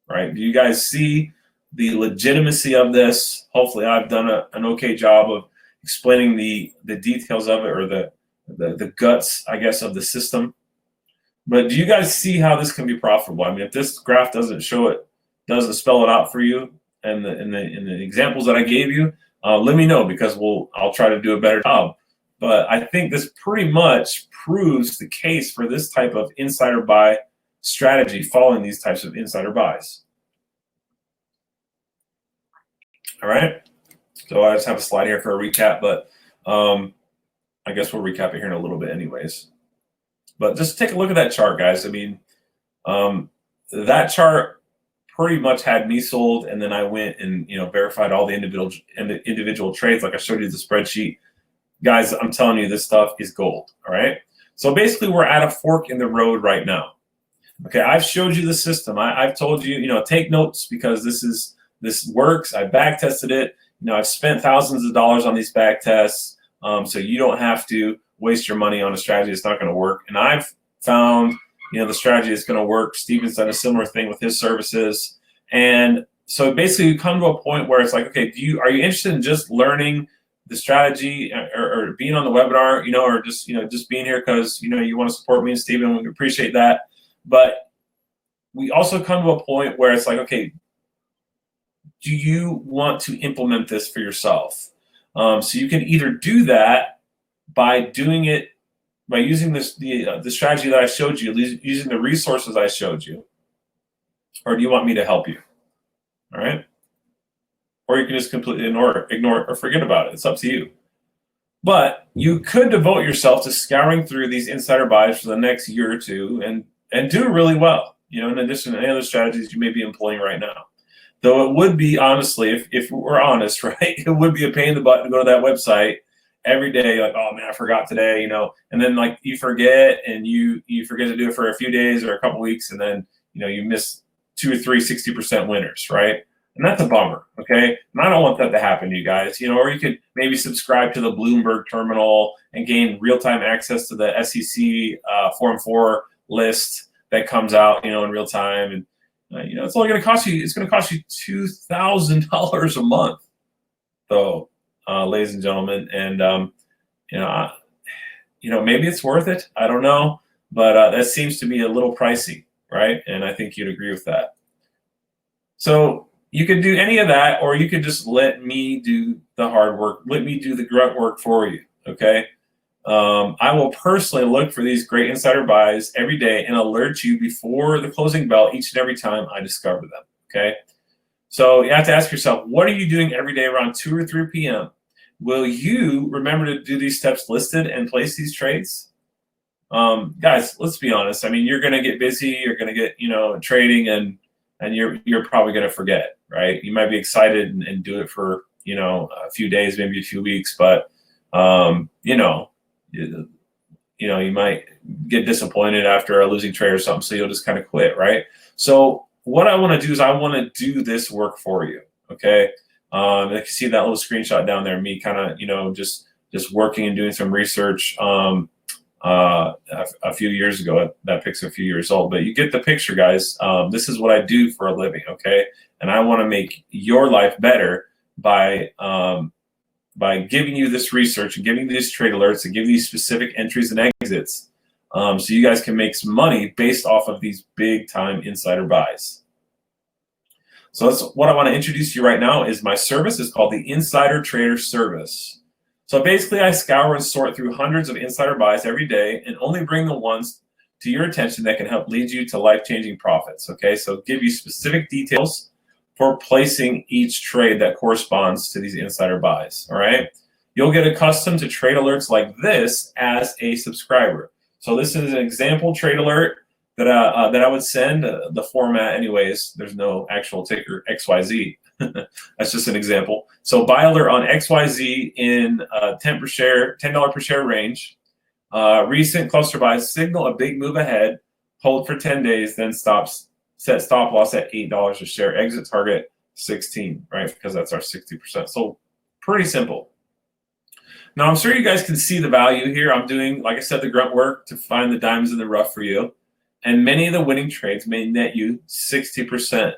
Right? Do you guys see the legitimacy of this? Hopefully, I've done an okay job of explaining the details of it, or the guts, I guess, of the system. But do you guys see how this can be profitable? I mean, if this graph doesn't show it, doesn't spell it out for you, and in the examples that I gave you, let me know, because I'll try to do a better job. But I think this pretty much proves the case for this type of insider buy strategy, following these types of insider buys. All right. So I just have a slide here for a recap, but I guess we'll recap it here in a little bit anyways. But just take a look at that chart, guys. I mean, that chart pretty much had me sold, and then I went and verified all the individual trades, like I showed you the spreadsheet. Guys, I'm telling you, this stuff is gold. All right. So basically, we're at a fork in the road right now. Okay, I've showed you the system. I've told you, take notes, because this works. I back tested it. I've spent thousands of dollars on these back tests, so you don't have to waste your money on a strategy that's not going to work. And I've found, the strategy that's going to work. Steven's done a similar thing with his services. And so basically, you come to a point where it's like, okay, are you interested in just learning the strategy, or being on the webinar, or just being here because you want to support me and Steven? We appreciate that. But we also come to a point where it's like, okay, do you want to implement this for yourself? So you can either do that by doing it, by using the strategy that I showed you, using the resources I showed you, or do you want me to help you? All right. Or you can just completely ignore or forget about it. It's up to you. But you could devote yourself to scouring through these insider buys for the next year or two and do really well, in addition to any other strategies you may be employing right now. Though it would be, honestly, if we're honest, right, it would be a pain in the butt to go to that website every day, like, oh man, I forgot today, and then like you forget, and you forget to do it for a few days or a couple weeks, and then you miss 2 or 3 60% winners, right? And that's a bummer, okay? And I don't want that to happen to you guys, or you could maybe subscribe to the Bloomberg terminal and gain real-time access to the SEC Form 4 list that comes out, in real time. And, it's only going to cost you, $2,000 a month, though, ladies and gentlemen. And, maybe it's worth it. I don't know. But that seems to be a little pricey, right? And I think you'd agree with that. So you could do any of that, or you could just let me do the hard work. Let me do the grunt work for you, okay? I will personally look for these great insider buys every day and alert you before the closing bell each and every time I discover them, okay? So you have to ask yourself, what are you doing every day around 2 or 3 p.m.? Will you remember to do these steps listed and place these trades? Guys, let's be honest. I mean, you're going to get busy. You're going to get, trading, and you're probably going to forget, right? You might be excited and do it for, a few days, maybe a few weeks, but, you might get disappointed after a losing trade or something, so you'll just kind of quit, right? So what I want to do is I want to do this work for you, okay? You can see that little screenshot down there, me kind of, just working and doing some research. A few years ago. That pic's a few years old, but you get the picture, guys. This is what I do for a living, okay? And I want to make your life better by giving you this research and giving you these trade alerts and giving you specific entries and exits, so you guys can make some money based off of these big time insider buys. So that's what I want to introduce to you right now. Is my service is called the Insider Trader Service. So basically, I scour and sort through hundreds of insider buys every day and only bring the ones to your attention that can help lead you to life-changing profits, okay? So give you specific details for placing each trade that corresponds to these insider buys, all right? You'll get accustomed to trade alerts like this as a subscriber. So this is an example trade alert that I would send. The format anyways, there's no actual ticker XYZ. That's just an example. So buy alert on XYZ in $10 per share range. Recent cluster buys signal a big move ahead. Hold for 10 days, then set stop loss at $8 a share. Exit target 16, right? Because that's our 60%. So pretty simple. Now I'm sure you guys can see the value here. I'm doing, like I said, the grunt work to find the diamonds in the rough for you. And many of the winning trades may net you 60%.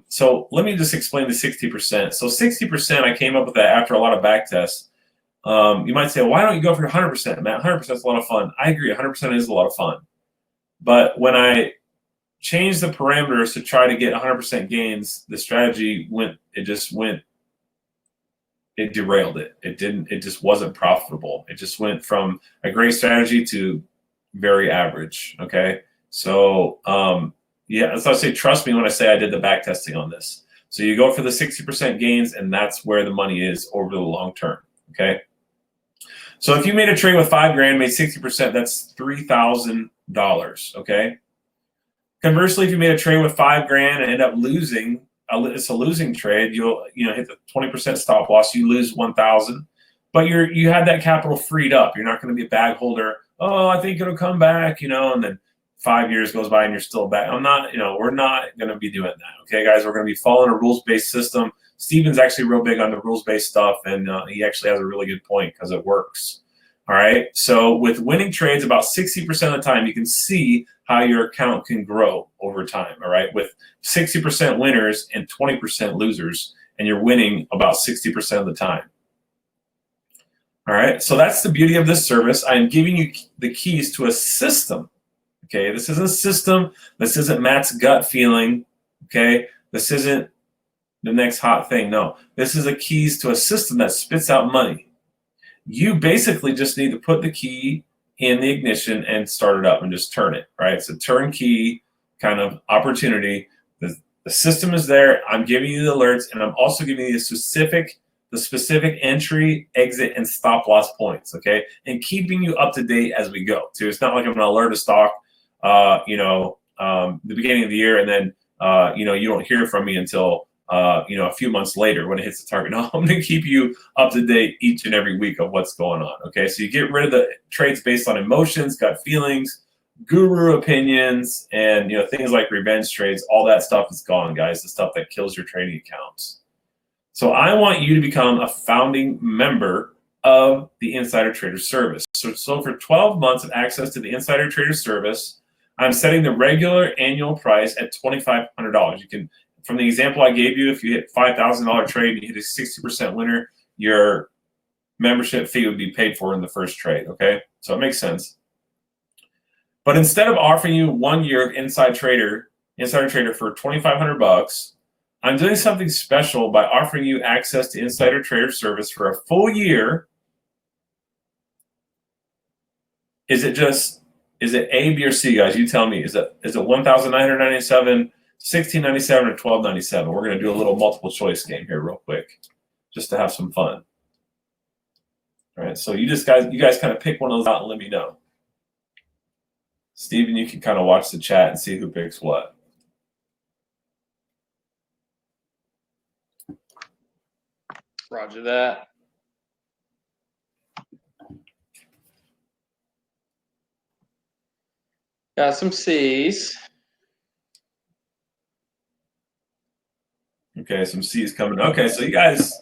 So let me just explain the 60%. So 60%, I came up with that after a lot of back tests. You might say, well, why don't you go for 100%, Matt? 100% is a lot of fun. I agree, 100% is a lot of fun. But when I changed the parameters to try to get 100% gains, the strategy it derailed it. It just wasn't profitable. It just went from a great strategy to very average, okay? So, yeah, as I say, trust me when I say I did the back testing on this. So you go for the 60% gains, and that's where the money is over the long term, okay? So if you made a trade with $5,000, made 60%, that's $3,000, okay? Conversely, if you made a trade with $5,000 and end up losing, it's a losing trade, you'll hit the 20% stop loss, you lose $1,000, but you had that capital freed up. You're not going to be a bag holder. Oh, I think it'll come back, and then 5 years goes by and you're still back. We're not going to be doing that. Okay, guys, we're going to be following a rules-based system. Steven's actually real big on the rules-based stuff, and he actually has a really good point because it works. All right, so with winning trades about 60% of the time, you can see how your account can grow over time. All right, with 60% winners and 20% losers, and you're winning about 60% of the time. All right, so that's the beauty of this service. I'm giving you the keys to a system. Okay, this isn't a system. This isn't Matt's gut feeling. Okay, this isn't the next hot thing. No, this is the keys to a system that spits out money. You basically just need to put the key in the ignition and start it up and just turn it, right? It's a turnkey kind of opportunity. The system is there. I'm giving you the alerts, and I'm also giving you the specific entry, exit, and stop loss points, okay? And keeping you up to date as we go, too. It's not like I'm going to alert a stock, the beginning of the year, and then, you don't hear from me until, a few months later when it hits the target. No, I'm going to keep you up to date each and every week of what's going on, okay? So you get rid of the trades based on emotions, gut feelings, guru opinions and things like revenge trades, all that stuff is gone, guys. The stuff that kills your trading accounts. So I want you to become a founding member of the Insider Trader Service. So for 12 months of access to the Insider Trader Service, I'm setting the regular annual price at $2,500. You can, from the example I gave you, if you hit $5,000 trade and you hit a 60% winner, your membership fee would be paid for in the first trade. Okay, so it makes sense. But instead of offering you 1 year of Insider Trader for $2,500, I'm doing something special by offering you access to Insider Trader Service for a full year. Is it A, B, or C, guys? You tell me. Is it $1,997, $1,697, or $1,297? We're going to do a little multiple choice game here real quick, just to have some fun. All right, so you guys kind of pick one of those out and let me know. Steven, you can kind of watch the chat and see who picks what. Roger that. Got some C's. Okay, some C's coming. Okay, so you guys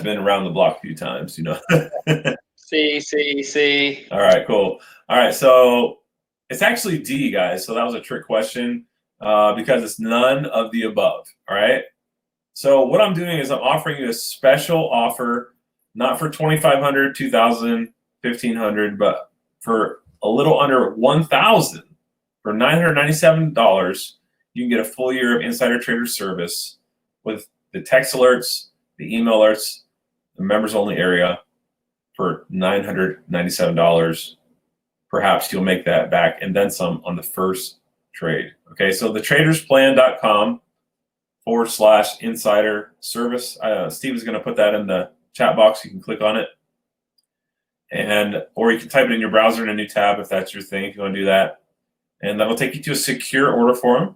been around the block a few times, C. All right, cool. All right, so it's actually D, guys. So that was a trick question because it's none of the above. All right. So what I'm doing is I'm offering you a special offer, not for $2,500, $2,000, $1,500, but for a little under $1,000, for $997, you can get a full year of Insider Trader Service with the text alerts, the email alerts, the members only area for $997. Perhaps you'll make that back and then some on the first trade. Okay, so the tradersplan.com/insider service. Steve is going to put that in the chat box. You can click on it, or you can type it in your browser in a new tab if that's your thing, if you want to do that. And that'll take you to a secure order form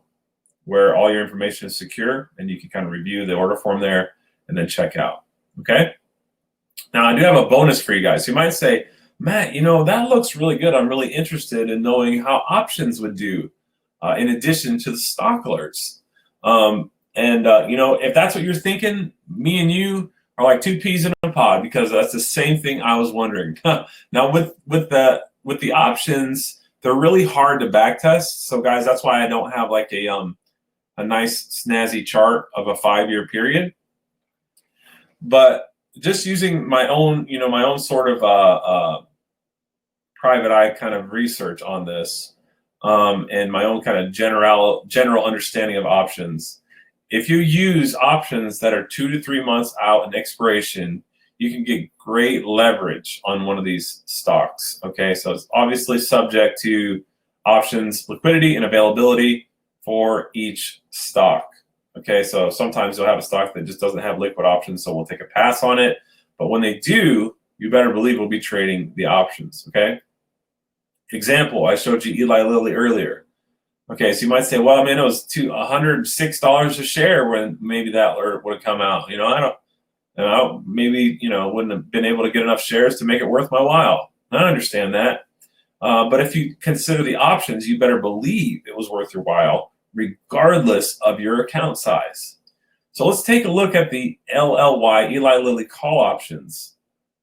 where all your information is secure, and you can kind of review the order form there and then check out. Okay. Now, I do have a bonus for you guys. You might say, Matt, that looks really good. I'm really interested in knowing how options would do in addition to the stock alerts. If that's what you're thinking, me and you are like two peas in a pod, because that's the same thing I was wondering. Now, with the options, they're really hard to back test. So, guys, that's why I don't have like a nice snazzy chart of a 5-year period. But just using my own sort of private eye kind of research on this, and my own kind of general understanding of options. If you use options that are 2 to 3 months out in expiration, you can get great leverage on one of these stocks. Okay, so it's obviously subject to options liquidity and availability for each stock. Okay, so sometimes you'll have a stock that just doesn't have liquid options, so we'll take a pass on it. But when they do, you better believe we'll be trading the options. Okay. Example, I showed you Eli Lilly earlier. Okay, so you might say, well, man, it was $106 a share when maybe that alert would have come out. Maybe wouldn't have been able to get enough shares to make it worth my while. I understand that. But if you consider the options, you better believe it was worth your while, regardless of your account size. So let's take a look at the LLY, Eli Lilly call options,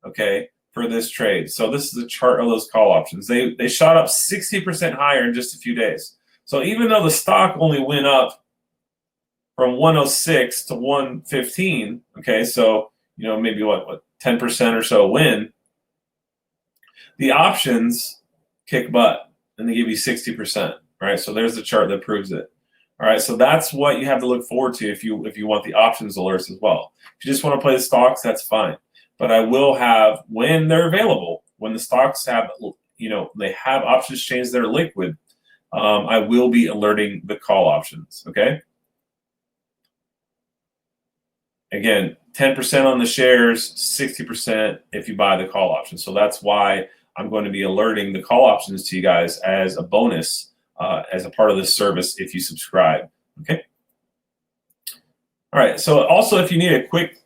okay, for this trade. So this is a chart of those call options. They shot up 60% higher in just a few days. So even though the stock only went up from 106 to 115, okay, so maybe what 10% or so win, the options kick butt and they give you 60%, right? So there's the chart that proves it. All right, so that's what you have to look forward to if you want the options alerts as well. If you just want to play the stocks, that's fine. But I will have, when they're available, when the stocks have, they have options chains that are liquid, I will be alerting the call options, okay? Again, 10% on the shares, 60% if you buy the call option. So that's why I'm going to be alerting the call options to you guys as a bonus, as a part of this service if you subscribe, okay? All right, so also if you need a quick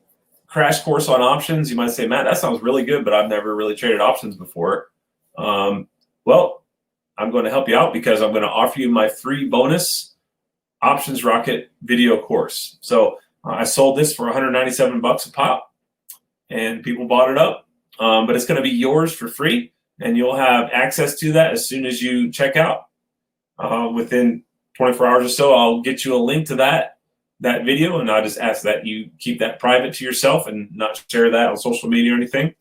crash course on options, you might say, Matt, that sounds really good, but I've never really traded options before. Well, I'm going to help you out because I'm going to offer you my free bonus Options Rocket video course. So I sold this for 197 bucks a pop, and people bought it up. But it's going to be yours for free, and you'll have access to that as soon as you check out. Within 24 hours or so, I'll get you a link to that video, and I just ask that you keep that private to yourself and not share that on social media or anything.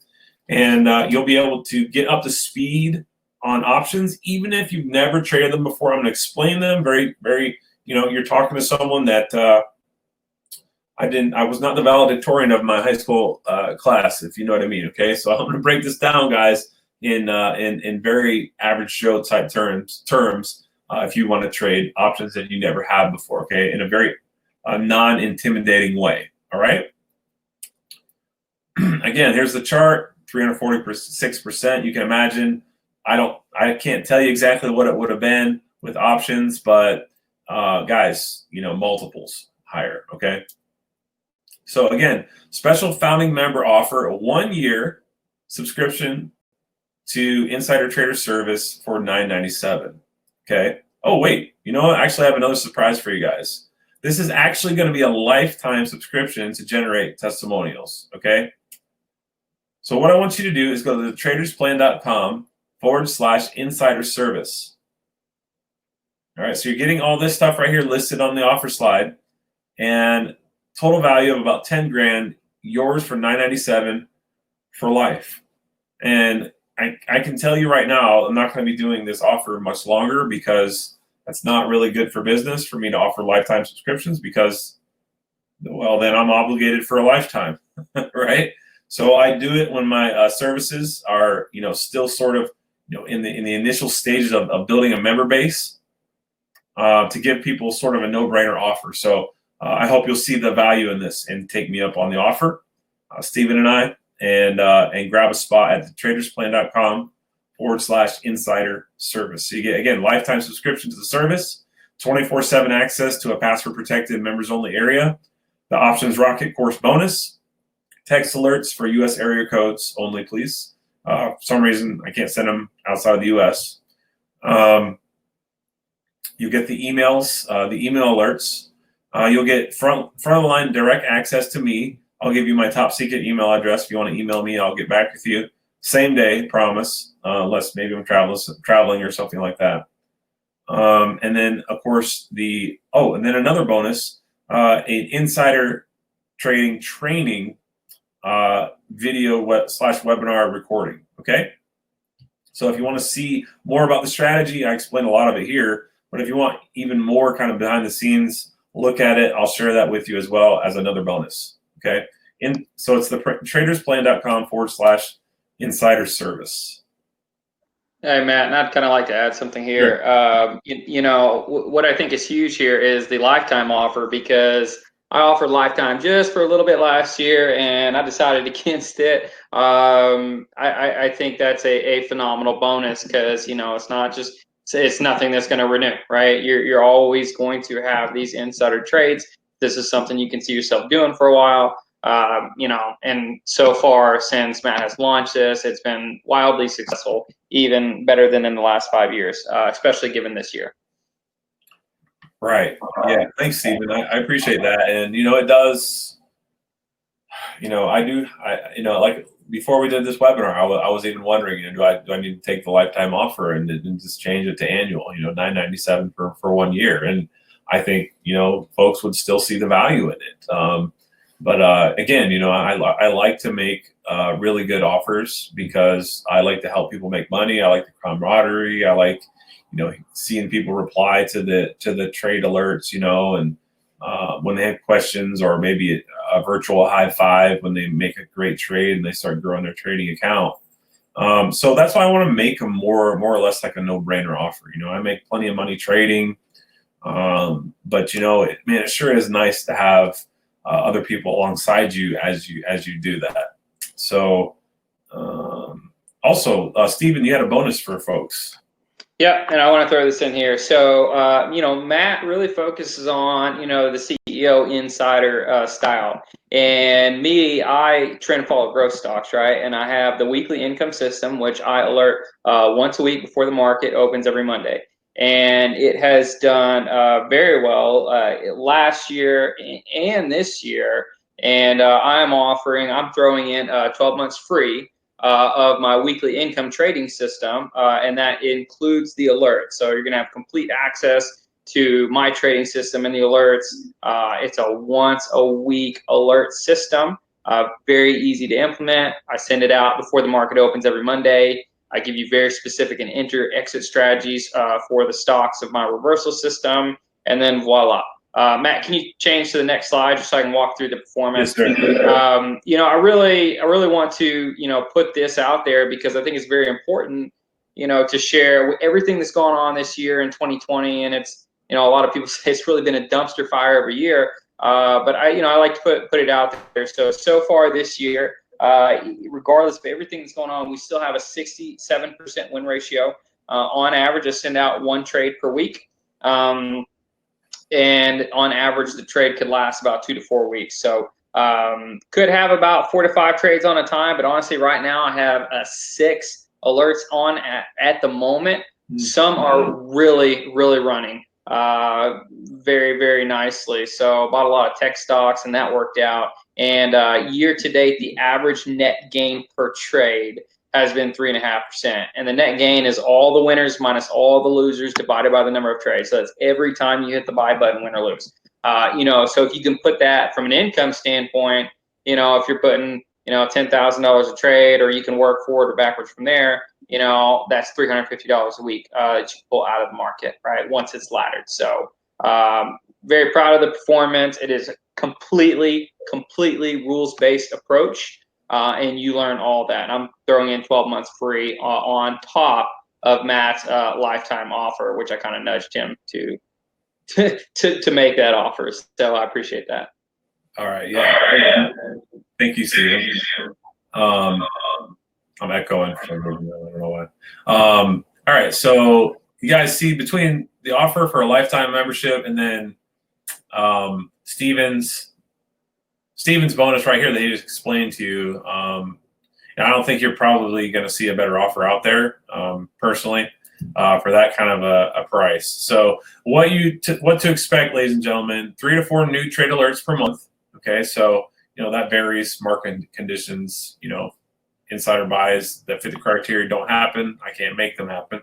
And you'll be able to get up to speed on options, even if you've never traded them before. I'm going to explain them very, very. You're talking to someone that I was not the valedictorian of my high school class, if you know what I mean. Okay, so I'm going to break this down, guys, in very average Joe type terms. If you want to trade options that you never have before, okay, in a very non-intimidating way. All right. Again, here's the chart: 346%. You can imagine. I can't tell you exactly what it would have been with options, but guys, multiples higher. Okay. So again, special founding member offer, a 1-year subscription to Insider Trader Service for $9.97. Okay. Oh wait, you know what? Actually, I have another surprise for you guys. This is actually going to be a lifetime subscription to generate testimonials. Okay. So what I want you to do is go to tradersplan.com/insider service. All right. So you're getting all this stuff right here listed on the offer slide, and total value of about 10 grand, yours for $9.97 for life. And I can tell you right now, I'm not going to be doing this offer much longer because that's not really good for business for me to offer lifetime subscriptions because, well, then I'm obligated for a lifetime, right? So I do it when my services are, still sort of, in the initial stages of building a member base to give people sort of a no-brainer offer. So I hope you'll see the value in this and take me up on the offer, Stephen and I, and grab a spot at tradersplan.com/insider service. So you get, again, lifetime subscription to the service, 24/7 access to a password-protected members-only area, the Options Rocket course bonus, text alerts for U.S. area codes only, please. For some reason, I can't send them outside of the U.S. You get the emails, the email alerts. You'll get front of the line direct access to me. I'll give you my top secret email address. If you want to email me, I'll get back with you same day, promise, unless maybe I'm traveling or something like that. And then, of course, and then another bonus, an insider trading training video /webinar recording. Okay. So if you want to see more about the strategy, I explained a lot of it here. But if you want even more kind of behind the scenes look at it, I'll share that with you as well as another bonus. Okay. So it's the tradersplan.com/insider service. Hey, Matt, and I'd kind of like to add something here. Sure. What I think is huge here is the lifetime offer, because I offered lifetime just for a little bit last year, and I decided against it. I think that's a phenomenal bonus because, it's not just, it's nothing that's going to renew, right? You're always going to have these insider trades. This is something you can see yourself doing for a while. And so far since Matt has launched this, it's been wildly successful, even better than in the last 5 years, especially given this year. Right. Yeah. Thanks, Stephen. I appreciate that. And, it does, like before we did this webinar, I was even wondering, do I need to take the lifetime offer and just change it to annual, $9.97 for 1 year. And I think, folks would still see the value in it. But again, I like to make really good offers because I like to help people make money. I like the camaraderie. I like, seeing people reply to the trade alerts, and when they have questions, or maybe a virtual high five when they make a great trade and they start growing their trading account. So that's why I want to make them more or less like a no-brainer offer. I make plenty of money trading, but it sure is nice to have other people alongside you as you do that. So also, Stephen, you had a bonus for folks. Yeah, and I want to throw this in here. So, Matt really focuses on, the CEO insider style. And me, I trend follow growth stocks, right? And I have the weekly income system, which I alert once a week before the market opens every Monday. And it has done very well last year and this year. And I'm throwing in 12 months free of my weekly income trading system, and that includes the alerts. So you're going to have complete access to my trading system and the alerts. It's a once a week alert system, very easy to implement. I send it out before the market opens every Monday. I give you very specific and enter-exit strategies for the stocks of my reversal system, and then voila. Matt, can you change to the next slide just so I can walk through the performance? Yes, sir. I really want to, put this out there because I think it's very important, to share everything that's gone on this year in 2020. And it's, a lot of people say it's really been a dumpster fire every year. But I like to put it out there. So far this year, regardless of everything that's going on, we still have a 67% win ratio. On average, I send out one trade per week. And on average, the trade could last about 2 to 4 weeks. So could have about 4 to 5 trades on a time, but honestly, right now I have 6 alerts on at the moment. Some are really, really running very, very nicely. So bought a lot of tech stocks, and that worked out. And year to date, the average net gain per trade has been 3.5%. And the net gain is all the winners minus all the losers divided by the number of trades. So that's every time you hit the buy button, win or lose. So if you can put that from an income standpoint, if you're putting, $10,000 a trade, or you can work forward or backwards from there, that's $350 a week that you pull out of the market, right? Once it's laddered. So very proud of the performance. It is completely rules-based approach. And you learn all that. And I'm throwing in 12 months free on top of Matt's lifetime offer, which I kind of nudged him to make that offer. So I appreciate that. All right. Yeah. Thank you, Steven. I'm echoing for some reason. I don't know why. All right. So you guys see between the offer for a lifetime membership and then Steven's bonus right here that he just explained to you. And I don't think you're probably going to see a better offer out there, personally, for that kind of a price. So what to expect, ladies and gentlemen, 3 to 4 new trade alerts per month. Okay, so that varies. Market conditions, insider buys that fit the criteria don't happen. I can't make them happen,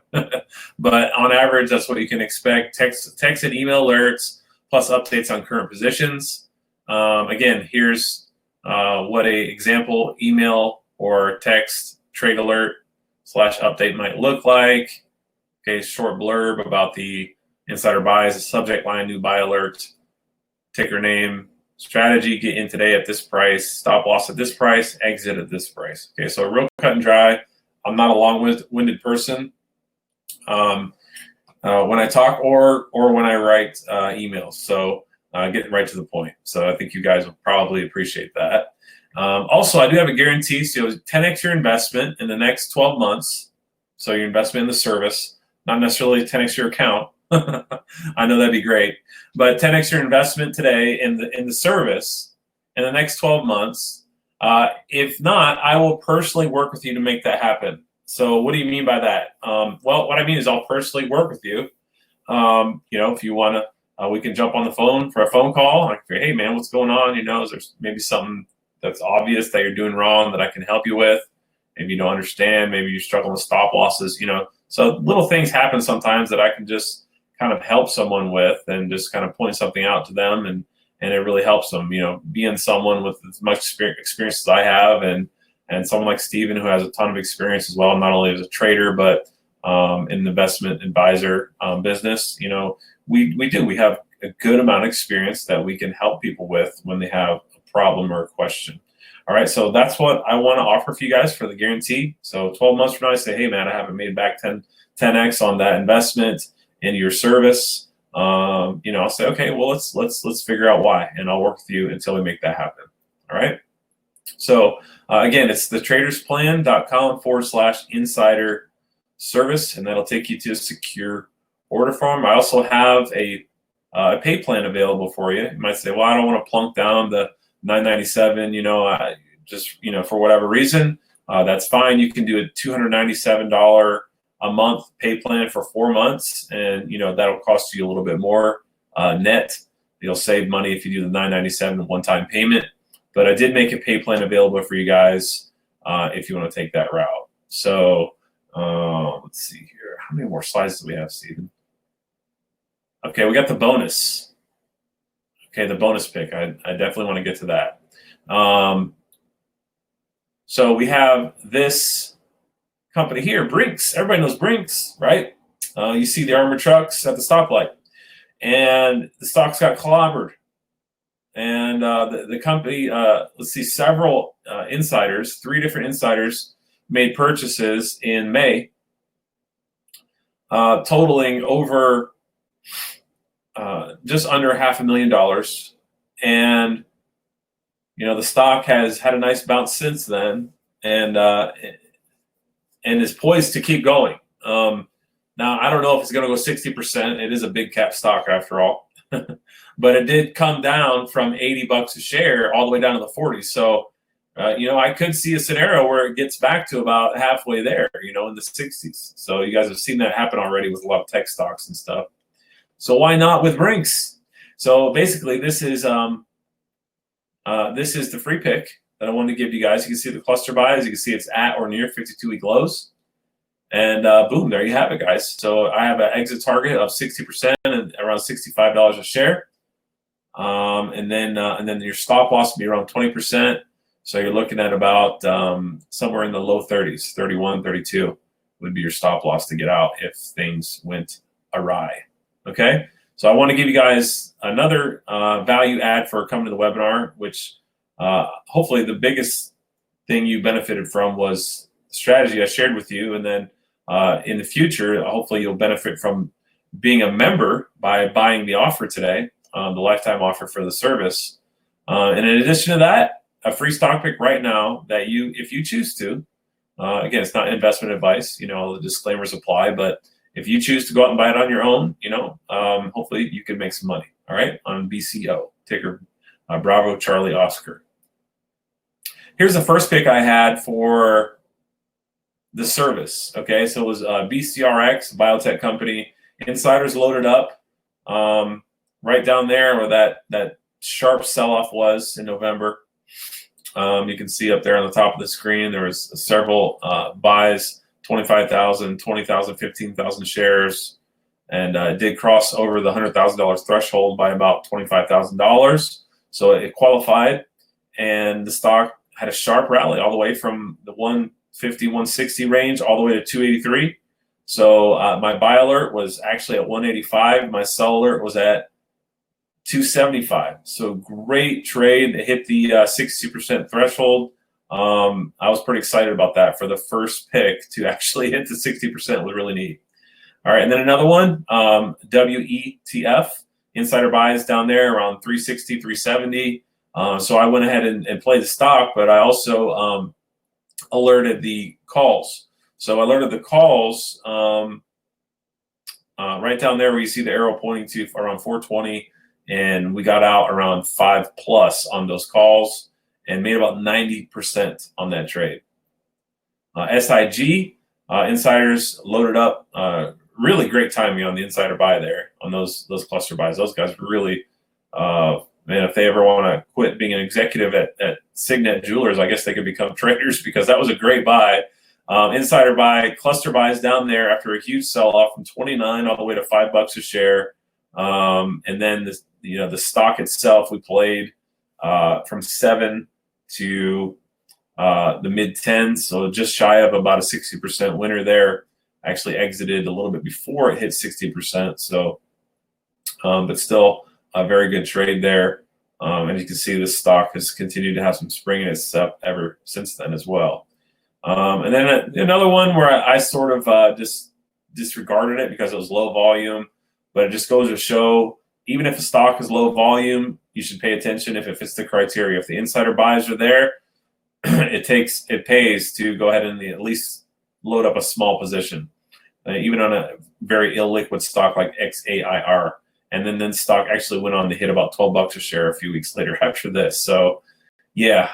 but on average, that's what you can expect. Text and email alerts plus updates on current positions. Again, here's what a example email or text trade alert / update might look like. Okay, short blurb about the insider buys, the subject line, new buy alert, ticker name, strategy, get in today at this price, stop loss at this price, exit at this price. Okay, so real cut and dry. I'm not a long-winded person when I talk or when I write emails. So getting right to the point. So I think you guys will probably appreciate that. Also, I do have a guarantee. So 10x your investment in the next 12 months. So your investment in the service, not necessarily 10x your account. I know that'd be great, but 10x your investment today in the service in the next 12 months. If not, I will personally work with you to make that happen. So what do you mean by that? Well, what I mean is I'll personally work with you. If you want to, we can jump on the phone for a phone call. Like, hey man, what's going on? Is there maybe something that's obvious that you're doing wrong that I can help you with? Maybe you don't understand. Maybe you're struggling with stop losses. So little things happen sometimes that I can just kind of help someone with, and just kind of point something out to them, and it really helps them. Being someone with as much experience as I have, and someone like Steven who has a ton of experience as well, not only as a trader but in the investment advisor business. We have a good amount of experience that we can help people with when they have a problem or a question. All right, so that's what I want to offer for you guys for the guarantee. So 12 months from now, I say, hey man, I haven't made back 10x on that investment into your service. I'll say, okay, well let's figure out why, and I'll work with you until we make that happen. All right. So again, it's thetradersplan.com/insider service, and that'll take you to a secure order form. I also have a a pay plan available for you. You might say, well, I don't want to plunk down the $997, just, for whatever reason. That's fine. You can do a $297 a month pay plan for 4 months, and that'll cost you a little bit more net. You'll save money if you do the $997 one-time payment. But I did make a pay plan available for you guys if you want to take that route. So let's see here. How many more slides do we have, Stephen? Okay, we got the bonus. Okay, the bonus pick. I definitely want to get to that. So we have this company here, Brinks. Everybody knows Brinks, right? You see the armored trucks at the stoplight. And the stocks got clobbered. And the company, let's see, several insiders, 3 different insiders made purchases in May, totaling over just under $500,000. And, the stock has had a nice bounce since then and is poised to keep going. Now, I don't know if it's going to go 60%. It is a big cap stock after all. But it did come down from $80 a share all the way down to the 40s. So, I could see a scenario where it gets back to about halfway there, in the 60s. So you guys have seen that happen already with a lot of tech stocks and stuff. So why not with Brinks? So basically, this is the free pick that I wanted to give you guys. You can see the cluster buys. You can see it's at or near 52-week lows. And boom, there you have it, guys. So I have an exit target of 60% and around $65 a share. And then your stop loss will be around 20%. So you're looking at about somewhere in the low 30s, 31, 32 would be your stop loss to get out if things went awry. Okay. So I want to give you guys another value add for coming to the webinar, which hopefully the biggest thing you benefited from was the strategy I shared with you. And then in the future, hopefully you'll benefit from being a member by buying the offer today, the lifetime offer for the service. And in addition to that, a free stock pick right now that if you choose to, again, it's not investment advice, the disclaimers apply, but if you choose to go out and buy it on your own, hopefully you can make some money, all right, on BCO, ticker Bravo Charlie Oscar. Here's the first pick I had for the service, okay? So it was BCRX, biotech company. Insiders loaded up right down there where that sharp sell-off was in November. You can see up there on the top of the screen, there was several buys, 25,000, 20,000, 15,000 shares, and it did cross over the $100,000 threshold by about $25,000. So it qualified, and the stock had a sharp rally all the way from the 150, 160 range all the way to 283. So my buy alert was actually at 185. My sell alert was at 275. So great trade. It hit the 60% threshold. I was pretty excited about that for the first pick to actually hit the 60% was really neat. All right, and then another one, WETF, insider buys down there around 360, 370. So I went ahead and played the stock, but I also alerted the calls. So I alerted the calls right down there where you see the arrow pointing to around 420, and we got out around 5+ on those calls and made about 90% on that trade. SIG, insiders loaded up. Really great timing on the insider buy there on those cluster buys. Those guys really, man, if they ever want to quit being an executive at Signet Jewelers, I guess they could become traders because that was a great buy. Insider buy, cluster buys down there after a huge sell-off from 29 all the way to $5 a share. And then the stock itself, we played from 7 to the mid-10s, so just shy of about a 60% winner there. Actually exited a little bit before it hit 60%, so but still a very good trade there. And you can see the stock has continued to have some spring in its step ever since then as well. And then another one where I sort of just disregarded it because it was low volume, but it just goes to show even if a stock is low volume, you should pay attention if it fits the criteria. If the insider buys are there, it pays to go ahead and at least load up a small position, even on a very illiquid stock like XAIR. and then stock actually went on to hit about $12 a share a few weeks later after this. So yeah,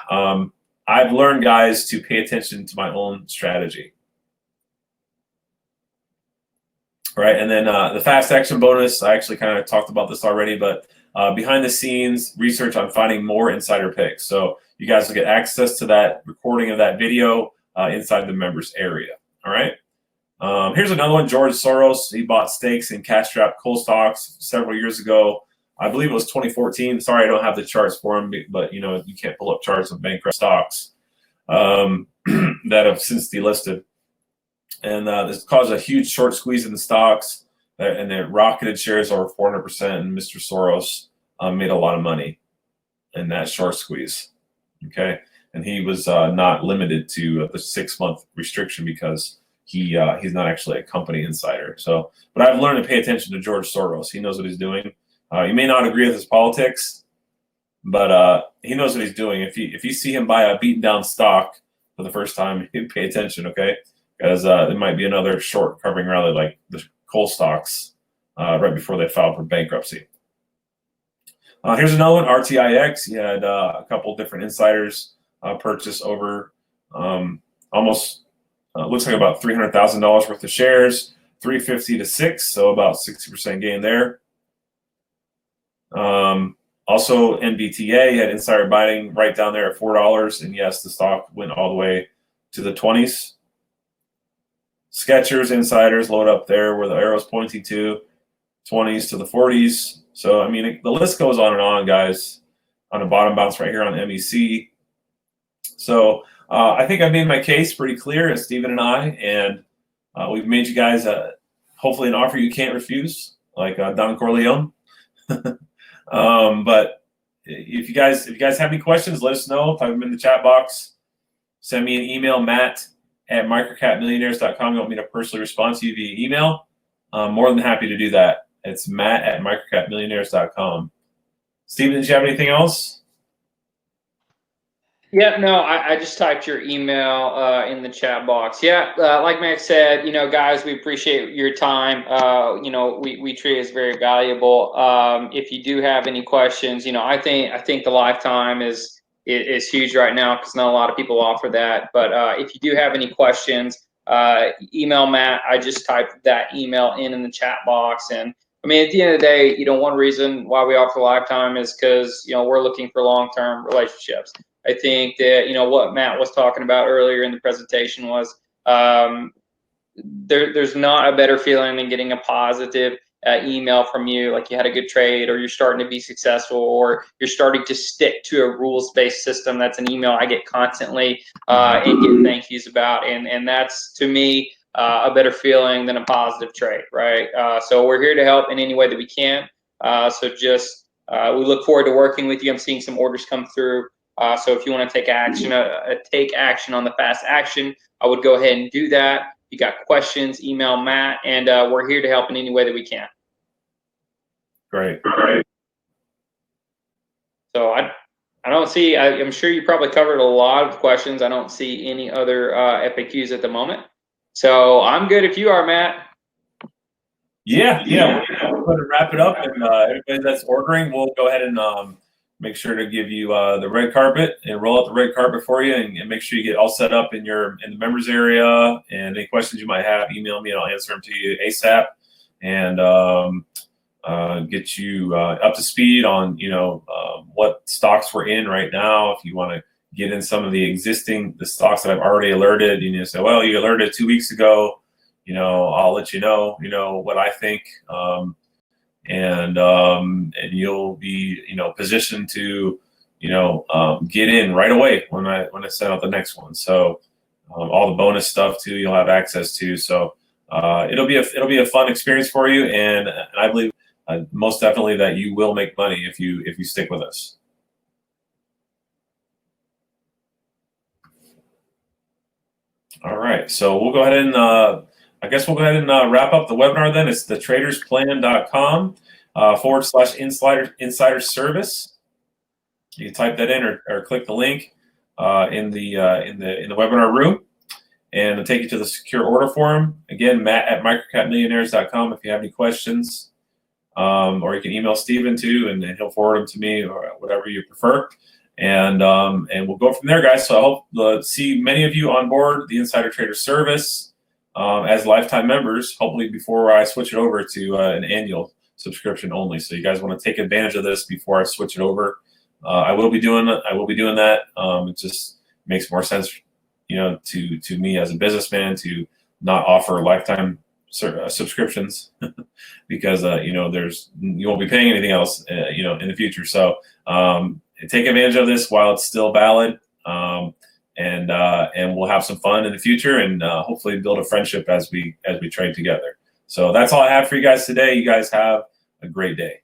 I've learned, guys, to pay attention to my own strategy. Right, and then the fast action bonus, I actually kind of talked about this already, but behind the scenes research on finding more insider picks. So you guys will get access to that recording of that video inside the members area. All right. Here's another one. George Soros, he bought stakes in cash-strapped coal stocks several years ago. I believe it was 2014. Sorry, I don't have the charts for him, but you know, you can't pull up charts of bankrupt stocks that have since delisted. And this caused a huge short squeeze in the stocks, and it rocketed shares over 400%. And Mr. Soros made a lot of money in that short squeeze. Okay, and he was not limited to the 6-month restriction because he's not actually a company insider. So, but I've learned to pay attention to George Soros. He knows what he's doing. You may not agree with his politics, but he knows what he's doing. If you see him buy a beaten down stock for the first time, you pay attention, okay? Because there might be another short covering rally like the coal stocks right before they filed for bankruptcy. Here's another one, RTIX. He had a couple different insiders purchase over almost looks like about $300,000 worth of shares, 350 to 6, so about 60% gain there. Also, NBTA had insider buying right down there at $4, and yes, the stock went all the way to the 20s. Skechers insiders load up there where the arrow's pointing to, 20s to the 40s. So, I mean, the list goes on, guys, on a bottom bounce right here on MEC. So, I think I made my case pretty clear as Stephen and I, and we've made you guys hopefully an offer you can't refuse, like Don Corleone. But if you guys have any questions, let us know. Type them in the chat box. Send me an email, matt@microcapmillionaires.com. You want me to personally respond to you via email? I'm more than happy to do that. It's matt@microcapmillionaires.com. Stephen, did you have anything else? Yeah, no, I just typed your email in the chat box. Yeah, like Max said, you know, guys, we appreciate your time. You know, we treat it as very valuable. If you do have any questions, you know, I think the lifetime is huge right now because not a lot of people offer that. But if you do have any questions, email Matt. I just typed that email in the chat box. And I mean, at the end of the day, you know, one reason why we offer lifetime is because, you know, we're looking for long-term relationships. I think that, you know, what Matt was talking about earlier in the presentation was there's not a better feeling than getting a positive email from you, like you had a good trade or you're starting to be successful or you're starting to stick to a rules-based system. That's an email I get constantly and get thank yous about. And that's, to me, a better feeling than a positive trade, right? So we're here to help in any way that we can. So just we look forward to working with you. I'm seeing some orders come through. So if you want to take action on the fast action, I would go ahead and do that. If you got questions, email Matt, and we're here to help in any way that we can. Great. So I don't see. I'm sure you probably covered a lot of questions. I don't see any other FAQs at the moment. So I'm good if you are, Matt. Yeah. We're going to wrap it up, and everybody that's ordering, we'll go ahead and make sure to give you the red carpet and roll out the red carpet for you, and make sure you get all set up in the members area. And any questions you might have, email me and I'll answer them to you ASAP, and get you up to speed on what stocks we're in right now. If you want to get in some of the stocks that I've already alerted, you say, well, you alerted 2 weeks ago. I'll let you know what I think. And you'll be positioned to get in right away when I send out the next one. So all the bonus stuff too you'll have access to. So it'll be a fun experience for you, and I believe most definitely that you will make money if you stick with us. All right, so we'll go ahead and I guess we'll go ahead and wrap up the webinar then. It's thetradersplan.com /insider service. You can type that in or click the link in the webinar room, and it'll take you to the secure order form. Again, Matt@microcapmillionaires.com if you have any questions. or you can email Steven too, and he'll forward them to me or whatever you prefer. And we'll go from there, guys. So I hope to see many of you on board the Insider Trader service as lifetime members, hopefully before I switch it over to an annual subscription only. So you guys want to take advantage of this before I switch it over. I will be doing that. It just makes more sense, to me as a businessman to not offer lifetime subscriptions because you won't be paying anything else in the future. So take advantage of this while it's still valid, and we'll have some fun in the future, and hopefully build a friendship as we trade together. So that's all I have for you guys today. You guys have a great day.